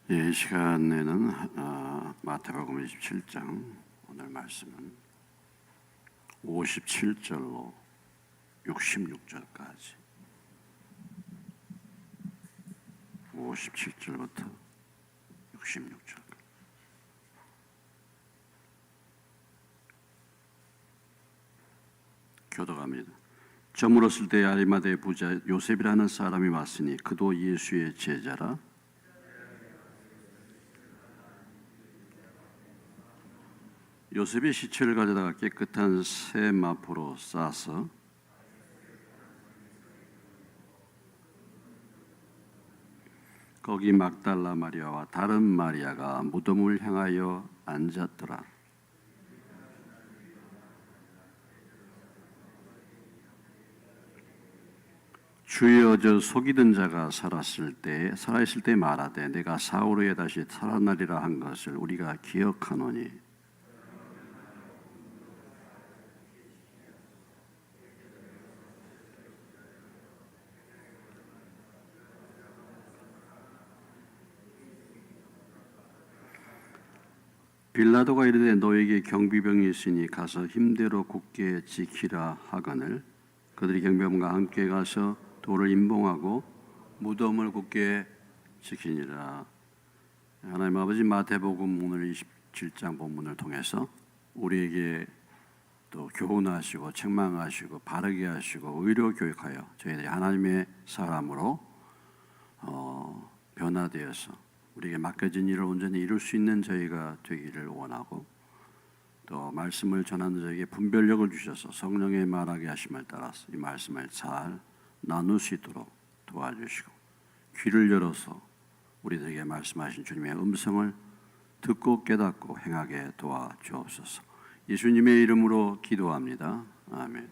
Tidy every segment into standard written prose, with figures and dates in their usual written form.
이 시간에는 마태복음 27장 오늘 말씀은 57절로 66절까지 57절부터 66절까지 교독합니다. 저물었을 때 아리마대 부자 요셉이라는 사람이 왔으니 그도 예수의 제자라. 요셉이 시체를 가져다가 깨끗한 새 마포로 싸서 거기 막달라 마리아와 다른 마리아가 무덤을 향하여 앉았더라. 주여, 저 속이던 자가 살아있을 때 말하되 내가 사흘 후에 다시 살아나리라 한 것을 우리가 기억하노니 빌라도가 이르되 너에게 경비병이 있으니 가서 힘대로 굳게 지키라 하거늘 그들이 경비병과 함께 가서 돌을 임봉하고 무덤을 굳게 지키니라. 하나님 아버지, 마태복음 오늘 27장 본문을 통해서 우리에게 또 교훈하시고 책망하시고 바르게 하시고 의로 교육하여 저희들이 하나님의 사람으로 변화되어서 우리에게 맡겨진 일을 온전히 이룰 수 있는 저희가 되기를 원하고, 또 말씀을 전하는 저에게 분별력을 주셔서 성령의 말하게 하심을 따라서 이 말씀을 잘 나눌 수 있도록 도와주시고, 귀를 열어서 우리들에게 말씀하신 주님의 음성을 듣고 깨닫고 행하게 도와주옵소서. 예수님의 이름으로 기도합니다. 아멘.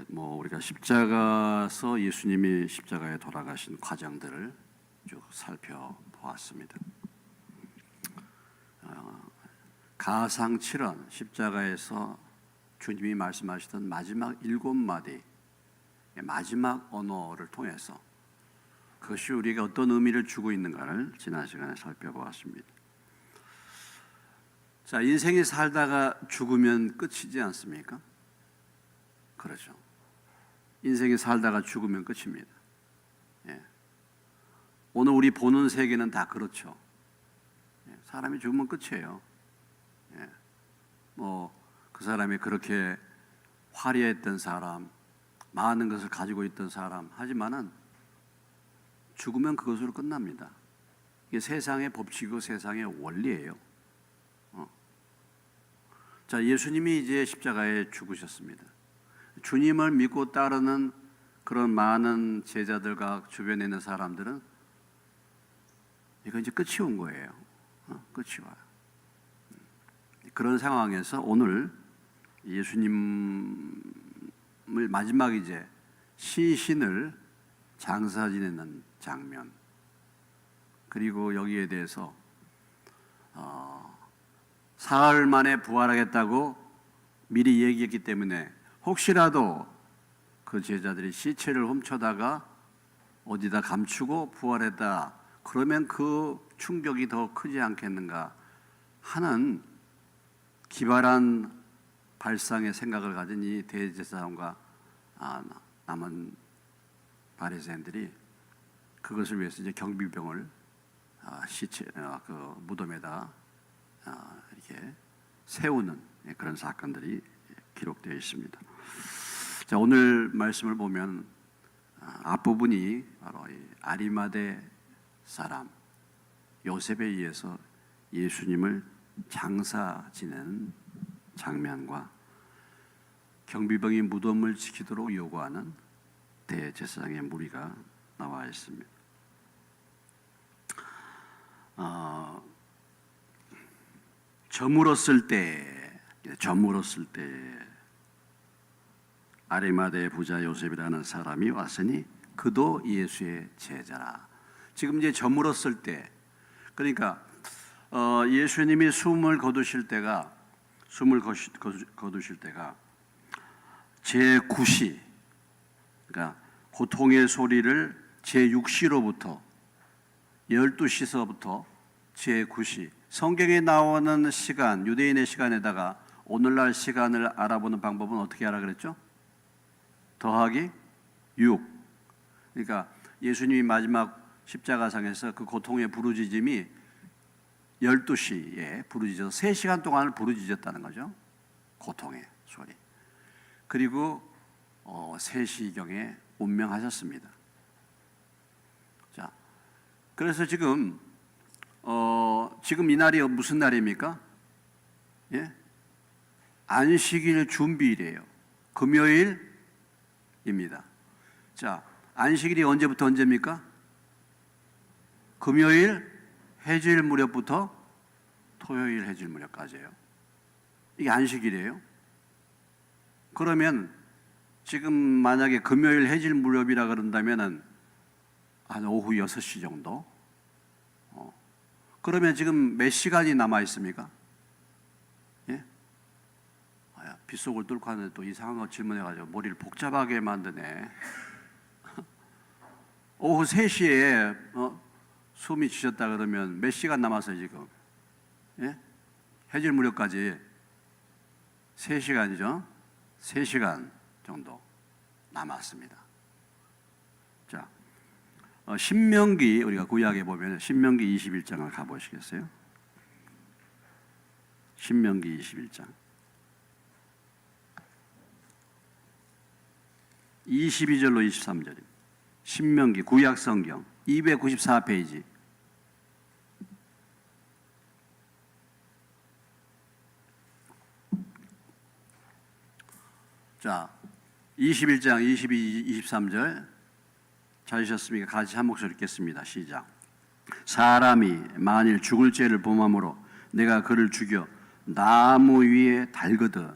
우리가 십자가서 예수님이 십자가에 돌아가신 과정들을 쭉 살펴보았습니다. 가상칠언, 십자가에서 주님이 말씀하시던 마지막 7마디, 마지막 언어를 통해서 그것이 우리에게 어떤 의미를 주고 있는가를 지난 시간에 살펴보았습니다. 자, 인생이 살다가 죽으면 끝이지 않습니까? 그렇죠. 인생이 살다가 죽으면 끝입니다. 오늘 우리 보는 세계는 다 그렇죠. 사람이 죽으면 끝이에요. 그 사람이 그렇게 화려했던 사람, 많은 것을 가지고 있던 사람, 하지만은 죽으면 그것으로 끝납니다. 이게 세상의 법칙이고 세상의 원리예요. 자, 예수님이 이제 십자가에 죽으셨습니다. 주님을 믿고 따르는 그런 많은 제자들과 주변에 있는 사람들은 이거 이제 끝이 온 거예요. 끝이 와요. 그런 상황에서 오늘 예수님을 마지막 이제 시신을 장사 지내는 장면, 그리고 여기에 대해서 사흘 만에 부활하겠다고 미리 얘기했기 때문에 혹시라도 그 제자들이 시체를 훔쳐다가 어디다 감추고 부활했다 그러면 그 충격이 더 크지 않겠는가 하는 기발한 발상의 생각을 가진 이 대제사장과 남은 바리새인들이 그것을 위해서 이제 경비병을 시체 그 무덤에다 이렇게 세우는 그런 사건들이 기록되어 있습니다. 자, 오늘 말씀을 보면 앞부분이 바로 이 아리마대 사람 요셉에 의해서 예수님을 장사 지내는 장면과 경비병이 무덤을 지키도록 요구하는 대제사장의 무리가 나와 있습니다. 저물었을 때 아리마대 부자 요셉이라는 사람이 왔으니 그도 예수의 제자라. 지금 이제 저물었을 때, 그러니까 예수님이 숨을 거두실 때가 제9시, 그러니까 고통의 소리를 제6시로부터 12시서부터 제9시, 성경에 나오는 시간, 유대인의 시간에다가 오늘날 시간을 알아보는 방법은 어떻게 하라 그랬죠? 더하기 6. 그러니까 예수님이 마지막 십자가상에서 그 고통의 부르짖음이 12시에 부르짖어서 3시간 동안을 부르짖었다는 거죠. 고통의 소리. 그리고 3시경에 운명하셨습니다. 자, 그래서 지금 이 날이 무슨 날입니까? 예? 안식일 준비일이에요. 금요일입니다. 자, 안식일이 언제부터 언제입니까? 금요일 해질 무렵부터 토요일 해질 무렵까지예요. 이게 안식일이에요. 그러면 지금 만약에 금요일 해질 무렵이라 그런다면은 한 오후 6시 정도? 그러면 지금 몇 시간이 남아 있습니까? 예? 빗속을 뚫고 하는데 또 이상한 거 질문해가지고 머리를 복잡하게 만드네. 오후 3시에 숨이 쉬셨다 그러면 몇 시간 남았어요 지금? 예? 해질 무렵까지 3시간이죠? 3시간 정도 남았습니다. 자, 신명기, 우리가 구약에 보면 신명기 21장을 가보시겠어요? 신명기 21장 22절로 23절입니다. 신명기 구약 성경 294페이지. 자, 21장 22, 23절 찾으셨습니까? 같이 한 목소리 읽겠습니다. 시작. 사람이 만일 죽을 죄를 범함으로 내가 그를 죽여 나무 위에 달거든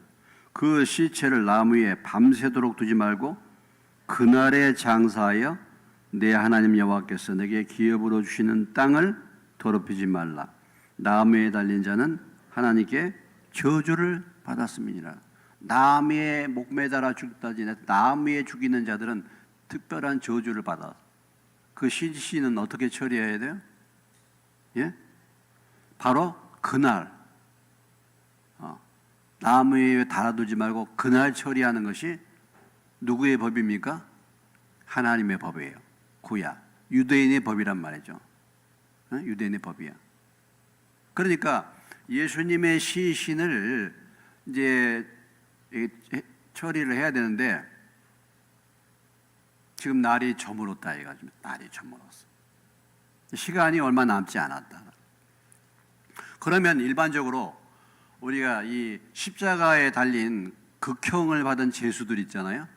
그 시체를 나무 위에 밤새도록 두지 말고 그날에 장사하여 내 하나님 여호와께서 내게 기업으로 주시는 땅을 더럽히지 말라. 나무에 달린 자는 하나님께 저주를 받았음이니라. 나무에 목매달아 죽다지 나무에 죽이는 자들은 특별한 저주를 받아. 그 시신은 어떻게 처리해야 돼요? 예? 바로 그날 나무에 달아두지 말고 그날 처리하는 것이 누구의 법입니까? 하나님의 법이에요. 구약 유대인의 법이란 말이죠. 유대인의 법이야. 그러니까 예수님의 시신을 이제 처리를 해야 되는데 지금 날이 저물었다 해가지고 날이 저물었어. 시간이 얼마 남지 않았다. 그러면 일반적으로 우리가 이 십자가에 달린 극형을 받은 죄수들 있잖아요.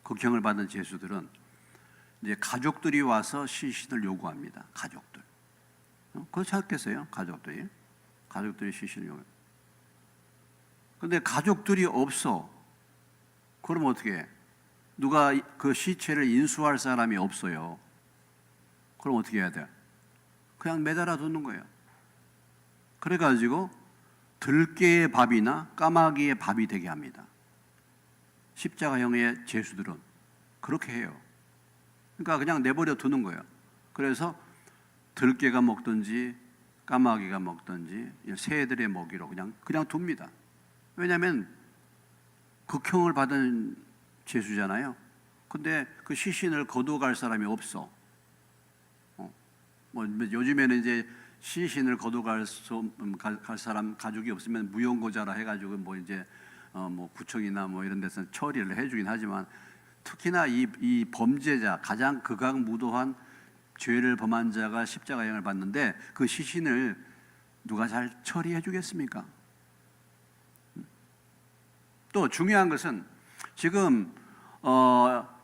극형을 받은 죄수들은 이제 가족들이 와서 시신을 요구합니다. 가족들. 그렇지 않겠어요? 가족들이 시신을 요구해요. 근데 가족들이 없어. 그럼 어떻게 해? 누가 그 시체를 인수할 사람이 없어요. 그럼 어떻게 해야 돼? 그냥 매달아 두는 거예요. 그래가지고 들깨의 밥이나 까마귀의 밥이 되게 합니다. 십자가형의 죄수들은 그렇게 해요. 그러니까 그냥 내버려 두는 거예요. 그래서 들깨가 먹든지 까마귀가 먹든지 새들의 먹이로 그냥 둡니다. 왜냐하면 극형을 받은 죄수잖아요. 근데 그 시신을 거두어갈 사람이 없어. 뭐 요즘에는 이제 시신을 거두어갈 갈 사람 가족이 없으면 무용고자라 해가지고 뭐 이제 뭐 구청이나 뭐 이런 데서 처리를 해주긴 하지만 특히나 이 범죄자 가장 극악무도한 죄를 범한 자가 십자가형을 받는데 그 시신을 누가 잘 처리해 주겠습니까? 또 중요한 것은 지금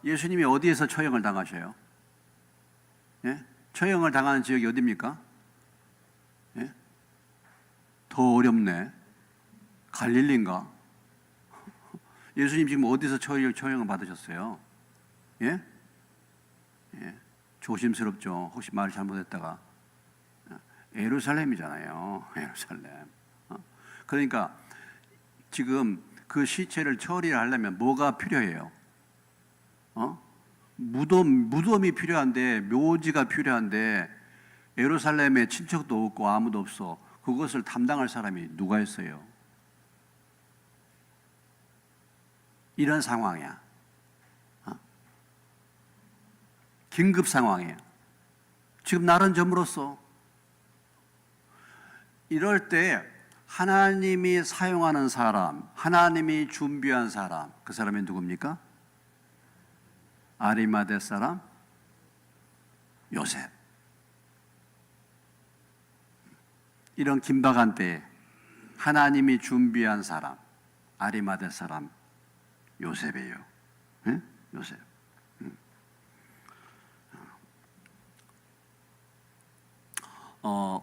예수님이 어디에서 처형을 당하셔요? 예? 처형을 당하는 지역이 어디입니까? 예? 더 어렵네. 갈릴리인가? 예수님 지금 어디서 처형을 받으셨어요? 예? 예. 조심스럽죠. 혹시 말을 잘못했다가. 예루살렘이잖아요. 예루살렘. 그러니까 지금 그 시체를 처리를 하려면 뭐가 필요해요? 무덤이 필요한데, 묘지가 필요한데, 예루살렘에 친척도 없고 아무도 없어. 그것을 담당할 사람이 누가 있어요? 이런 상황이야. 긴급 상황이에요. 지금 날은 저물었어. 이럴 때 하나님이 사용하는 사람, 하나님이 준비한 사람, 그 사람이 누굽니까? 아리마대 사람 요셉. 이런 긴박한 때에 하나님이 준비한 사람, 아리마대 사람 요셉이에요. 네? 요셉.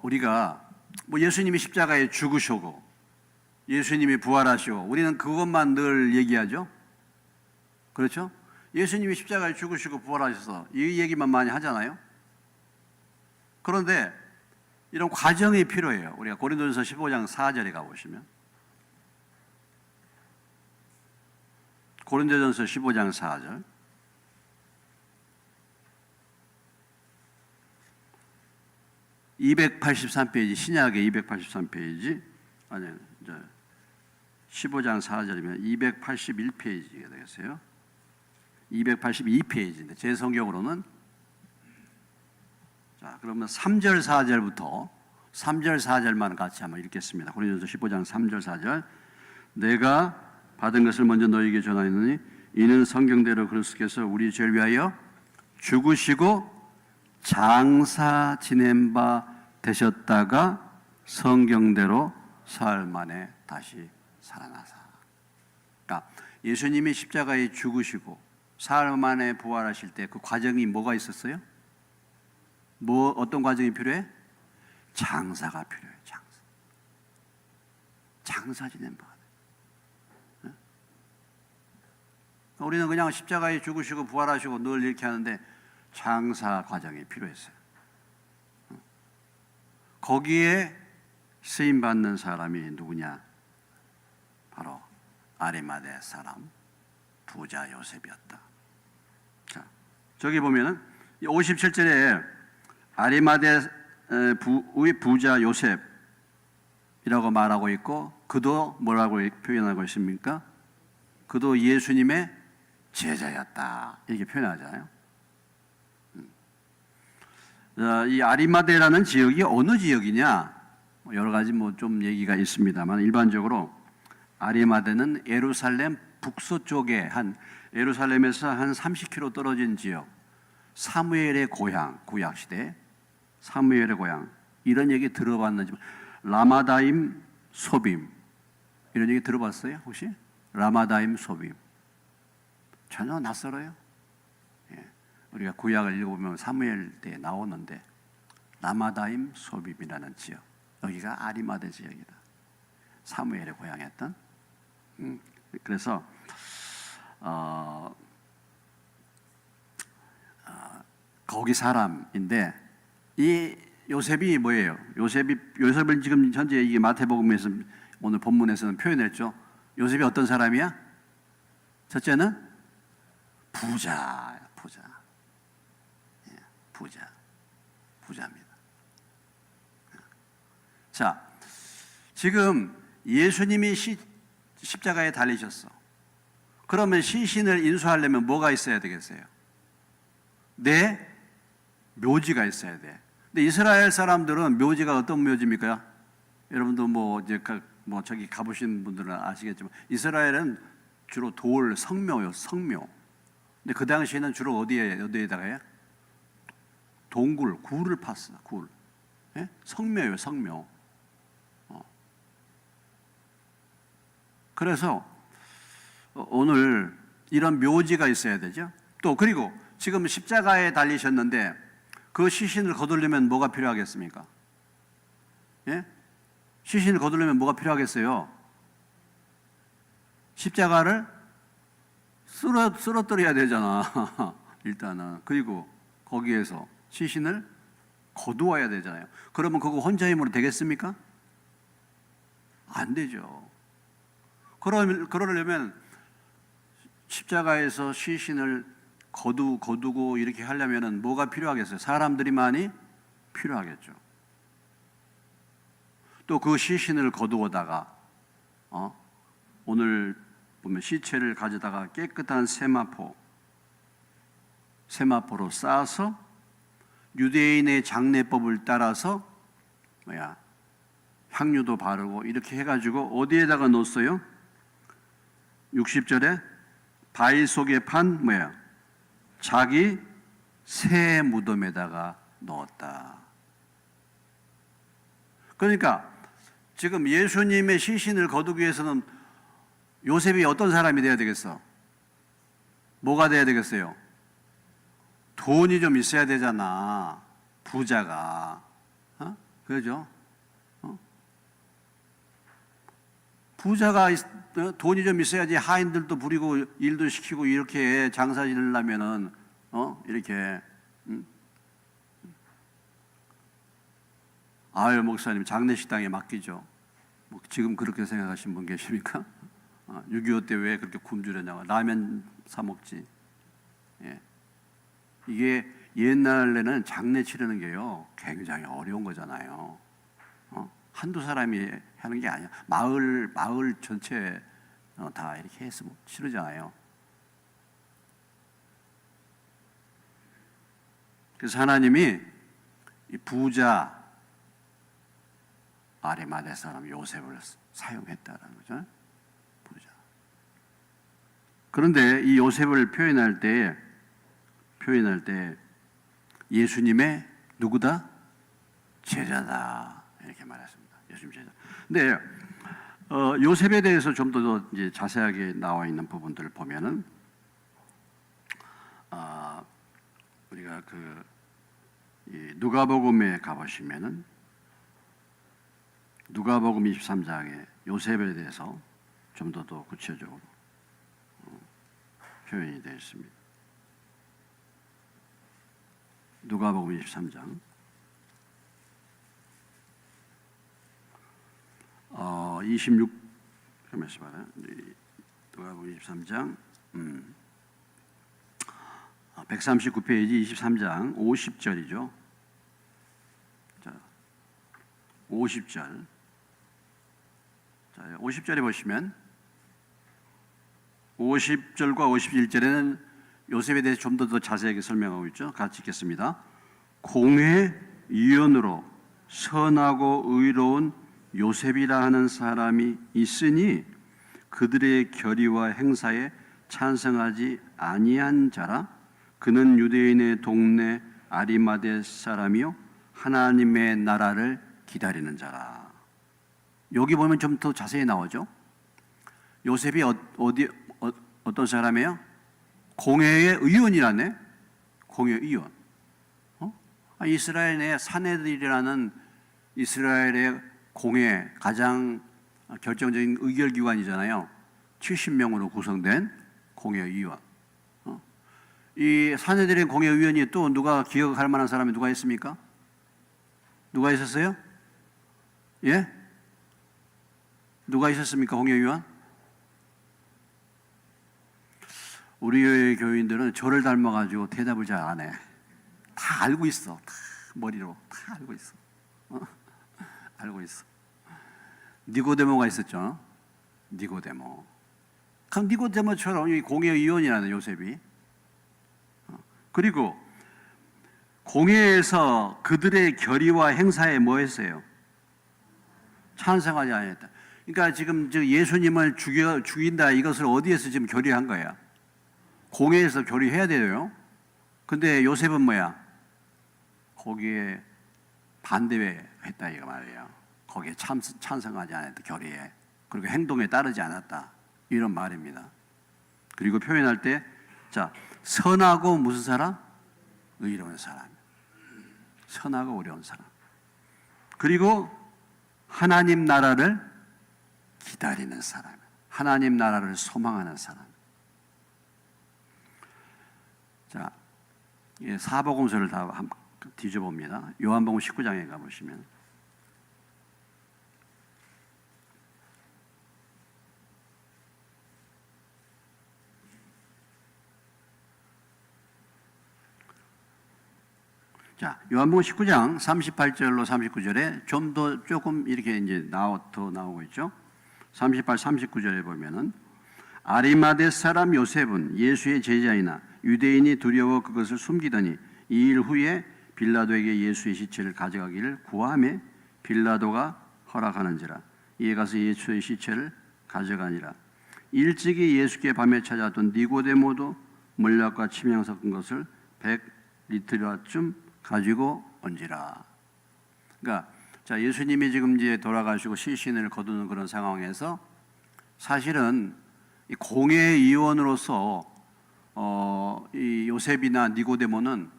우리가 뭐 예수님이 십자가에 죽으시고 예수님이 부활하시고 우리는 그것만 늘 얘기하죠. 그렇죠? 예수님이 십자가에 죽으시고 부활하셔서 이 얘기만 많이 하잖아요. 그런데 이런 과정이 필요해요. 우리가 고린도전서 15장 4절에 가보시면 고린도전서 15장 4절 283페이지 신약의 283페이지 아니 이제 15장 4절이면 281페이지가 되겠어요. 282페이지인데 제 성경으로는 자 그러면 3절 4절부터 3절 4절만 같이 한번 읽겠습니다. 고린도전서 15장 3절 4절 내가 받은 것을 먼저 너희에게 전하였느니 이는 성경대로 그리스도께서 우리 죄를 위하여 죽으시고 장사 지낸 바 되셨다가 성경대로 사흘 만에 다시 살아나사. 그러니까 예수님이 십자가에 죽으시고 사흘 만에 부활하실 때 그 과정이 뭐가 있었어요? 뭐 어떤 과정이 필요해? 장사가 필요해. 장사 지낸 바. 우리는 그냥 십자가에 죽으시고 부활하시고 늘 이렇게 하는데 장사 과정이 필요했어요. 거기에 쓰임받는 사람이 누구냐? 바로 아리마대 사람 부자 요셉이었다. 자, 저기 보면은 57절에 아리마대의 부자 요셉이라고 말하고 있고 그도 뭐라고 표현하고 있습니까? 그도 예수님의 제자였다. 이렇게 표현하잖아요. 이 아리마대라는 지역이 어느 지역이냐? 여러 가지 뭐 좀 얘기가 있습니다만 일반적으로 아리마대는 예루살렘 북서쪽에 예루살렘에서 한 30km 떨어진 지역, 사무엘의 고향, 구약 시대 사무엘의 고향. 이런 얘기 들어봤는지 라마다임 소빔 이런 얘기 들어봤어요 혹시? 라마다임 소빔 전혀 낯설어요. 우리가 구약을 읽어보면 사무엘 때에 나오는데 라마다임 소빔이라는 지역 여기가 아리마대 지역이다. 사무엘의 고향이었던. 그래서 거기 사람인데 이 요셉이 뭐예요? 요셉을 지금 현재 이게 마태복음에서 오늘 본문에서는 표현했죠. 요셉이 어떤 사람이야? 첫째는 부자입니다. 자, 지금 예수님이 십자가에 달리셨어. 그러면 시신을 인수하려면 뭐가 있어야 되겠어요? 내 묘지가 있어야 돼. 근데 이스라엘 사람들은 묘지가 어떤 묘지입니까? 여러분도 저기 가보신 분들은 아시겠지만 이스라엘은 주로 돌 성묘요, 성묘. 근데 그 당시에는 주로 어디에다가 해요? 동굴, 굴을 팠어, 굴. 예? 성묘요, 성묘. 그래서 오늘 이런 묘지가 있어야 되죠. 또 그리고 지금 십자가에 달리셨는데 그 시신을 거두려면 뭐가 필요하겠습니까? 예? 시신을 거두려면 뭐가 필요하겠어요? 십자가를 쓰러뜨려야 되잖아. 일단은. 그리고 거기에서 시신을 거두어야 되잖아요. 그러면 그거 혼자 힘으로 되겠습니까? 안 되죠. 그러려면 십자가에서 시신을 거두고 이렇게 하려면 뭐가 필요하겠어요? 사람들이 많이 필요하겠죠. 또 그 시신을 거두어다가 오늘 보면 시체를 가져다가 깨끗한 세마포로 쌓아서 유대인의 장례법을 따라서 향유도 바르고 이렇게 해가지고 어디에다가 넣었어요? 60절에 바위 속에 판 자기 새 무덤에다가 넣었다. 그러니까 지금 예수님의 시신을 거두기 위해서는 요셉이 어떤 사람이 돼야 되겠어? 뭐가 돼야 되겠어요? 돈이 좀 있어야 되잖아. 부자가. 그죠? 부자가 돈이 좀 있어야지 하인들도 부리고 일도 시키고 이렇게 장사 지내려면은 이렇게 아유 목사님 장례식당에 맡기죠. 뭐 지금 그렇게 생각하시는 분 계십니까? 6.25 때 왜 그렇게 굶주렸냐고 라면 사 먹지. 예. 이게 옛날에는 장례 치르는 게요 굉장히 어려운 거잖아요. 한두 사람이 하는 게 아니야. 마을 전체 다 이렇게 해서 치르잖아요. 그래서 하나님이 이 부자 아리마대 사람 요셉을 사용했다는 거죠. 부자. 그런데 이 요셉을 표현할 때 예수님의 누구다? 제자다 이렇게 말했습니다. 예수님 제자. 근데 요셉에 대해서 좀 더 이제 자세하게 나와 있는 부분들을 보면은 우리가 이 누가복음에 가보시면은 누가복음 23장에 요셉에 대해서 좀 더 구체적으로 표현이 되어 있습니다. 누가복음 23장 26 잠깐만요. 봐라. 누가복음 23장 139페이지 23장 50절이죠. 자, 50절. 자, 50절에 보시면 50절과 51절에는 요셉에 대해서 좀 더 자세하게 설명하고 있죠. 같이 읽겠습니다. 공회위원으로 선하고 의로운 요셉이라 하는 사람이 있으니 그들의 결의와 행사에 찬성하지 아니한 자라. 그는 유대인의 동네 아리마대 사람이요 하나님의 나라를 기다리는 자라. 여기 보면 좀 더 자세히 나오죠. 요셉이 어떤 사람이에요? 공회의 의원이라네. 공회의원. 이스라엘 내 사내들이라는 이스라엘의 공회 가장 결정적인 의결기관이잖아요. 70명으로 구성된 공회의원. 이 사내들의 공회의원이 또 누가 기억할 만한 사람이 누가 있습니까? 누가 있었어요? 예? 누가 있었습니까? 공회의원? 우리 교인들은 저를 닮아가지고 대답을 잘 안 해. 다 알고 있어. 다 머리로 다 알고 있어. 알고 있어. 니고데모가 있었죠. 니고데모. 그럼 니고데모처럼 이 공회의원이라는 요셉이. 그리고 공회에서 그들의 결의와 행사에 뭐 했어요? 찬성하지 않았다. 그러니까 지금 예수님을 죽인다 이것을 어디에서 지금 결의한 거야? 공회에서 결의해야 돼요. 근데 요셉은 뭐야? 거기에 반대했다 이거 말이에요. 거기에 찬성하지 않았다 결의에. 그리고 행동에 따르지 않았다 이런 말입니다. 그리고 표현할 때 자 선하고 무슨 사람? 의로운 사람. 선하고 의로운 사람. 그리고 하나님 나라를 기다리는 사람. 하나님 나라를 소망하는 사람. 자, 사복음서를 다 뒤져봅니다. 요한복음 19장에 가보시면 자, 요한복음 19장 38절로 39절에 좀 더 조금 이렇게 이제 더 나오고 있죠. 38, 39절에 보면은 아리마대 사람 요셉은 예수의 제자이나 유대인이 두려워 그것을 숨기더니 2일 후에 빌라도에게 예수의 시체를 가져가기를 구하매 빌라도가 허락하는지라. 이에 가서 예수의 시체를 가져가니라. 일찍이 예수께 밤에 찾아왔던 니고데모도 물약과 침향 섞은 것을 100리터쯤 가지고 온지라. 그러니까 자, 예수님이 지금 이제 돌아가시고 시신을 거두는 그런 상황에서 사실은 이 공의 이원으로서 이 요셉이나 니고데모는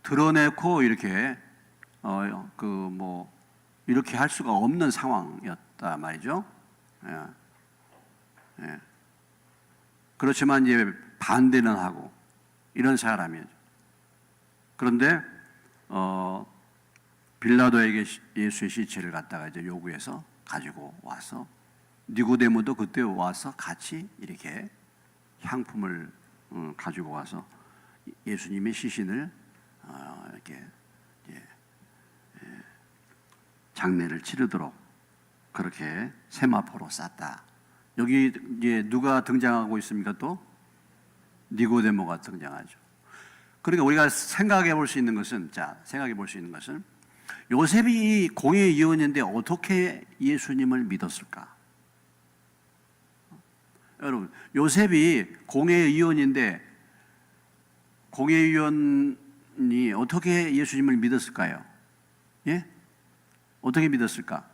드러내고 이렇게 이렇게 할 수가 없는 상황이었다 말이죠. 예. 예. 그렇지만 이제 반대는 하고 이런 사람이죠. 그런데 빌라도에게 예수의 시체를 갖다가 이제 요구해서 가지고 와서 니고데모도 그때 와서 같이 이렇게 향품을 가지고 와서 예수님의 시신을 이렇게 장례를 치르도록 그렇게 세마포로 쌌다. 여기 이제 누가 등장하고 있습니까? 또 니고데모가 등장하죠. 그러니까 우리가 생각해 볼 수 있는 것은 요셉이 공의 이원인데 어떻게 예수님을 믿었을까? 여러분, 요셉이 공의 이원인데 공의 이원이 어떻게 예수님을 믿었을까요? 예? 어떻게 믿었을까?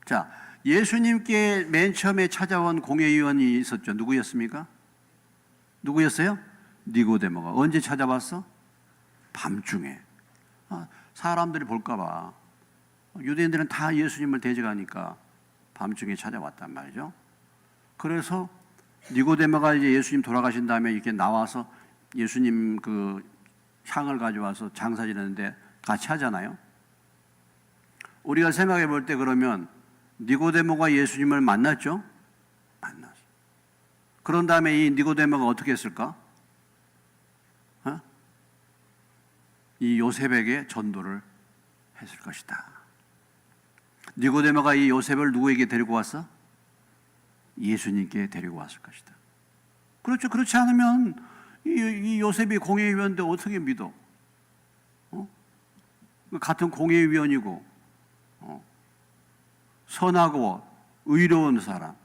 자, 예수님께 맨 처음에 찾아온 공회의원이 있었죠. 누구였습니까? 누구였어요? 니고데모가. 언제 찾아왔어? 밤중에. 사람들이 볼까봐. 유대인들은 다 예수님을 대적하니까 밤중에 찾아왔단 말이죠. 그래서 니고데모가 이제 예수님 돌아가신 다음에 이렇게 나와서 예수님 그 향을 가져와서 장사 지내는데 같이 하잖아요. 우리가 생각해 볼 때 그러면 니고데모가 예수님을 만났죠? 만났어. 그런 다음에 이 니고데모가 어떻게 했을까? 이 요셉에게 전도를 했을 것이다. 니고데모가 이 요셉을 누구에게 데리고 왔어? 예수님께 데리고 왔을 것이다. 그렇죠. 그렇지 않으면 이 요셉이 공회의원인데 어떻게 믿어? 같은 공회의원이고 선하고 의로운 사람.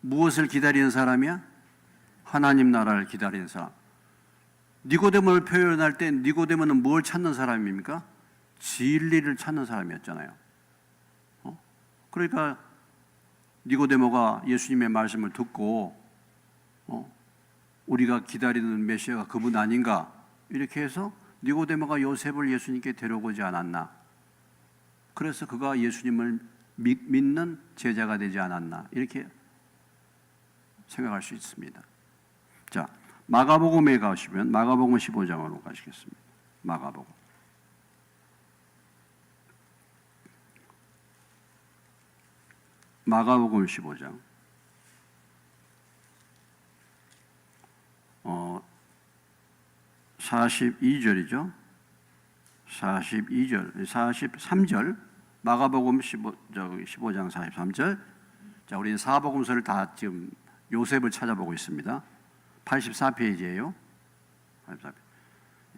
무엇을 기다리는 사람이야? 하나님 나라를 기다리는 사람. 니고데모를 표현할 때 니고데모는 뭘 찾는 사람입니까? 진리를 찾는 사람이었잖아요. 그러니까 니고데모가 예수님의 말씀을 듣고 우리가 기다리는 메시아가 그분 아닌가 이렇게 해서 니고데모가 요셉을 예수님께 데려오지 않았나. 그래서 그가 예수님을 믿는 제자가 되지 않았나 이렇게 생각할 수 있습니다. 자, 마가복음에 가시면 마가복음 15장으로 가시겠습니다. 마가복음 15장 42절이죠. 43절 마가복음 15장 43절. 자, 우리는 사복음서를 다 지금 요셉을 찾아보고 있습니다. 84페이지예요. 84페이지.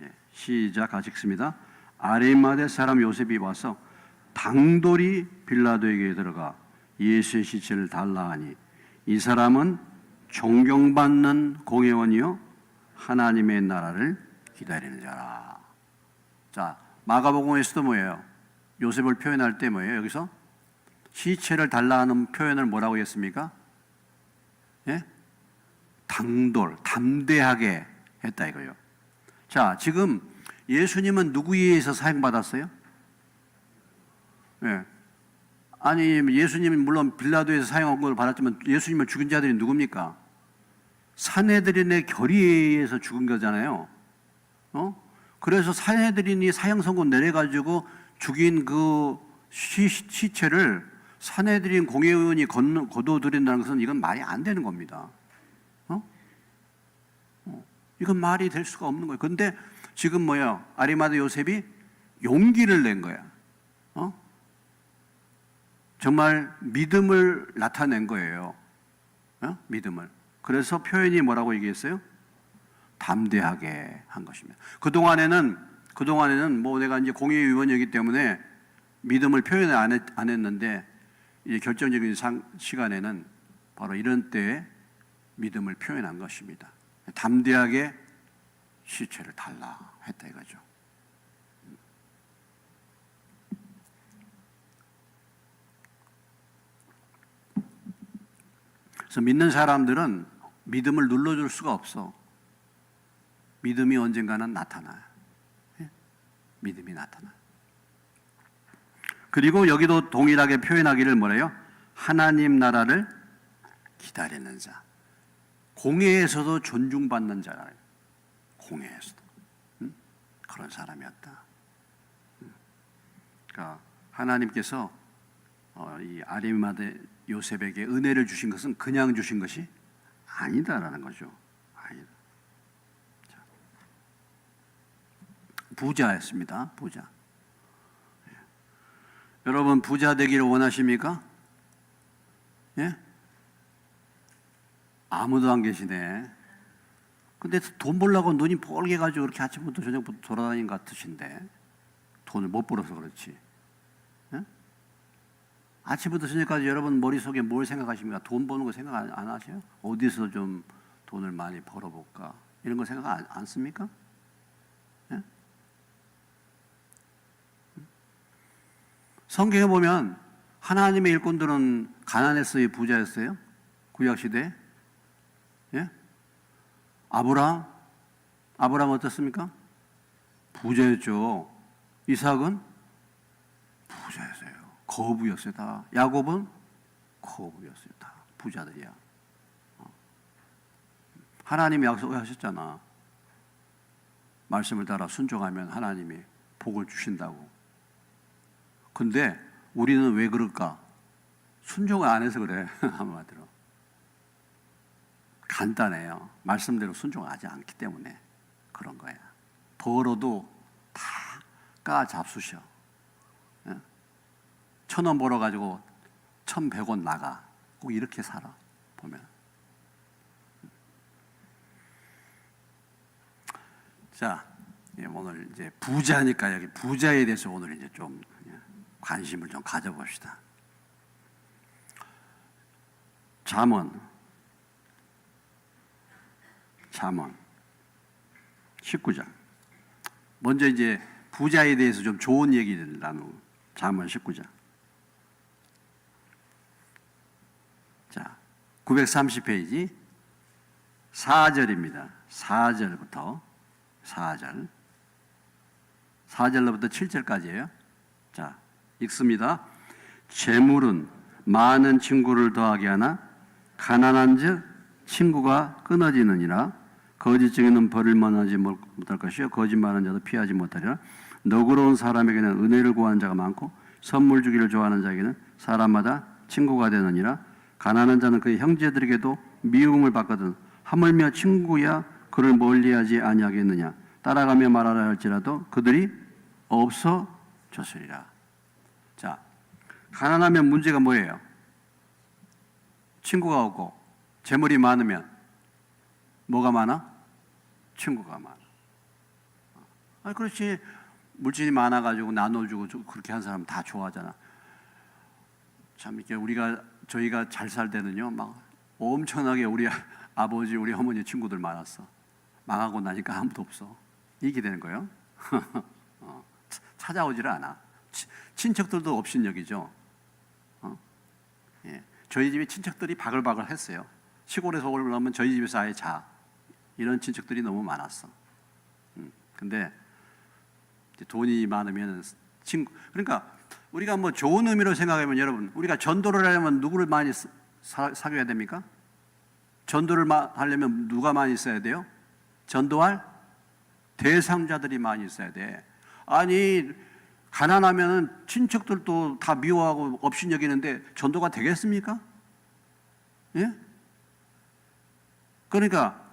예, 시작 같이 읽습니다. 아리마대 사람 요셉이 와서 당돌이 빌라도에게 들어가 예수의 시체를 달라 하니 이 사람은 존경받는 공회원이요 하나님의 나라를 기다리는 자라. 자, 마가복음에서도 뭐예요? 요셉을 표현할 때 뭐예요? 여기서 시체를 달라 하는 표현을 뭐라고 했습니까? 예? 당돌, 담대하게 했다 이거예요. 자, 지금 예수님은 누구에 의해서 사형받았어요? 예. 아니, 예수님은 물론 빌라도에서 사형을 받았지만 예수님을 죽인 자들이 누굽니까? 산헤드린의 결의에 의해서 죽은 거잖아요. 그래서 산헤드린이 사형 선고 내려가지고 죽인 그 시체를 산헤드린 공회의원이 거둬들인다는 것은 이건 말이 안 되는 겁니다. 이건 말이 될 수가 없는 거예요. 근데 지금 뭐야? 아리마대 요셉이 용기를 낸 거야. 정말 믿음을 나타낸 거예요. 믿음을. 그래서 표현이 뭐라고 얘기했어요? 담대하게 한 것입니다. 그동안에는 뭐 내가 이제 공의위원이기 때문에 믿음을 표현 안 했는데 이제 결정적인 시간에는 바로 이런 때에 믿음을 표현한 것입니다. 담대하게 시체를 달라 했다 이거죠. 그래서 믿는 사람들은 믿음을 눌러줄 수가 없어. 믿음이 언젠가는 나타나요. 믿음이 나타나요. 그리고 여기도 동일하게 표현하기를 뭐래요? 하나님 나라를 기다리는 자. 공회에서도 존중받는 자라요. 공회에서도. 그런 사람이었다. 그러니까 하나님께서 이 아리마대 요셉에게 은혜를 주신 것은 그냥 주신 것이 아니다라는 거죠. 아니다. 자. 부자였습니다. 부자. 여러분 부자 되기를 원하십니까? 예? 아무도 안 계시네. 근데 돈 벌려고 눈이 뻘게 가지고 그렇게 아침부터 저녁부터 돌아다니는 것 같으신데 돈을 못 벌어서 그렇지. 예? 아침부터 저녁까지 여러분 머릿속에 뭘 생각하십니까? 돈 버는 거 생각 안 하세요? 어디서 좀 돈을 많이 벌어볼까? 이런 거 생각 안 씁니까? 예? 성경에 보면 하나님의 일꾼들은 가난했어요? 부자였어요? 구약시대에? 예? 아브라함 어떻습니까? 부자였죠. 이삭은 부자였어요. 거부였어요. 다. 야곱은 거부였어요. 다 부자들이야. 하나님이 약속하셨잖아. 말씀을 따라 순종하면 하나님이 복을 주신다고. 근데 우리는 왜 그럴까? 순종을 안 해서 그래. 한마디로. 간단해요. 말씀대로 순종하지 않기 때문에 그런 거야. 벌어도 다 까잡수셔. 1,000원 벌어가지고 1,100원 나가. 꼭 이렇게 살아. 보면. 자, 오늘 이제 부자니까 여기 부자에 대해서 오늘 이제 좀 관심을 좀 가져봅시다. 잠언 19장. 먼저 이제 부자에 대해서 좀 좋은 얘기를 나누고 잠언 19장. 자, 930페이지 4절입니다. 4절부터 4절로부터 7절까지예요. 자, 읽습니다. 재물은 많은 친구를 더하게 하나 가난한즉 친구가 끊어지느니라. 거짓 증인은 벌을 만하지 못할 것이요 거짓말하는 자도 피하지 못하리라. 너그러운 사람에게는 은혜를 구하는 자가 많고 선물 주기를 좋아하는 자에게는 사람마다 친구가 되느니라. 가난한 자는 그의 형제들에게도 미움을 받거든 하물며 친구야 그를 멀리하지 아니하겠느냐. 따라가며 말하라 할지라도 그들이 없어졌으리라. 자, 가난하면 문제가 뭐예요? 친구가 없고 재물이 많으면 뭐가 많아? 친구가 많아. 그렇지. 물질이 많아가지고 나눠주고 그렇게 한 사람 다 좋아하잖아. 참 이렇게 저희가 잘 살 때는요, 막 엄청나게 우리 아버지, 우리 어머니 친구들 많았어. 망하고 나니까 아무도 없어. 이렇게 되는 거예요. 찾아오지를 않아. 친척들도 업신여기죠. 예. 저희 집에 친척들이 바글바글 했어요. 시골에서 올라오면 저희 집에서 아예 자. 이런 친척들이 너무 많았어. 근데 돈이 많으면 그러니까 우리가 뭐 좋은 의미로 생각하면 여러분, 우리가 전도를 하려면 누구를 많이 사귀어야 됩니까? 전도를 하려면 누가 많이 있어야 돼요? 전도할 대상자들이 많이 있어야 돼. 아니 가난하면 친척들도 다 미워하고 업신여기는데 전도가 되겠습니까? 예? 그러니까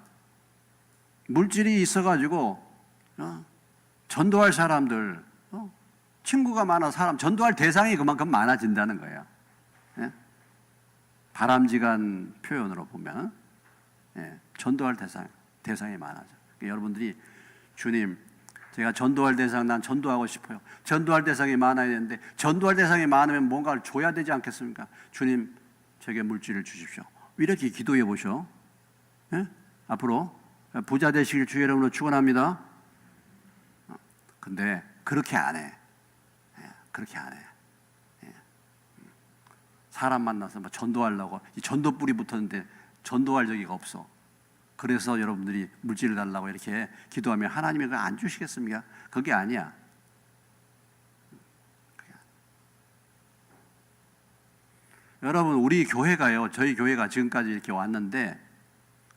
물질이 있어가지고 전도할 사람들, 친구가 많아 사람 전도할 대상이 그만큼 많아진다는 거예요. 예? 바람직한 표현으로 보면 전도할 대상이 많아져. 그러니까 여러분들이 주님, 제가 전도할 대상, 난 전도하고 싶어요. 전도할 대상이 많아야 되는데 전도할 대상이 많으면 뭔가를 줘야 되지 않겠습니까? 주님, 제게 물질을 주십시오. 이렇게 기도해 보셔. 예? 앞으로 부자 되시길 주의 이름으로 축원합니다. 근데 그렇게 안 해. 그렇게 안 해. 사람 만나서 뭐 전도하려고 이 전도 뿌리 붙었는데 전도할 적이 없어. 그래서 여러분들이 물질을 달라고 이렇게 기도하면 하나님이 그걸 안 주시겠습니까? 그게 아니야. 여러분, 우리 교회가요, 저희 교회가 지금까지 이렇게 왔는데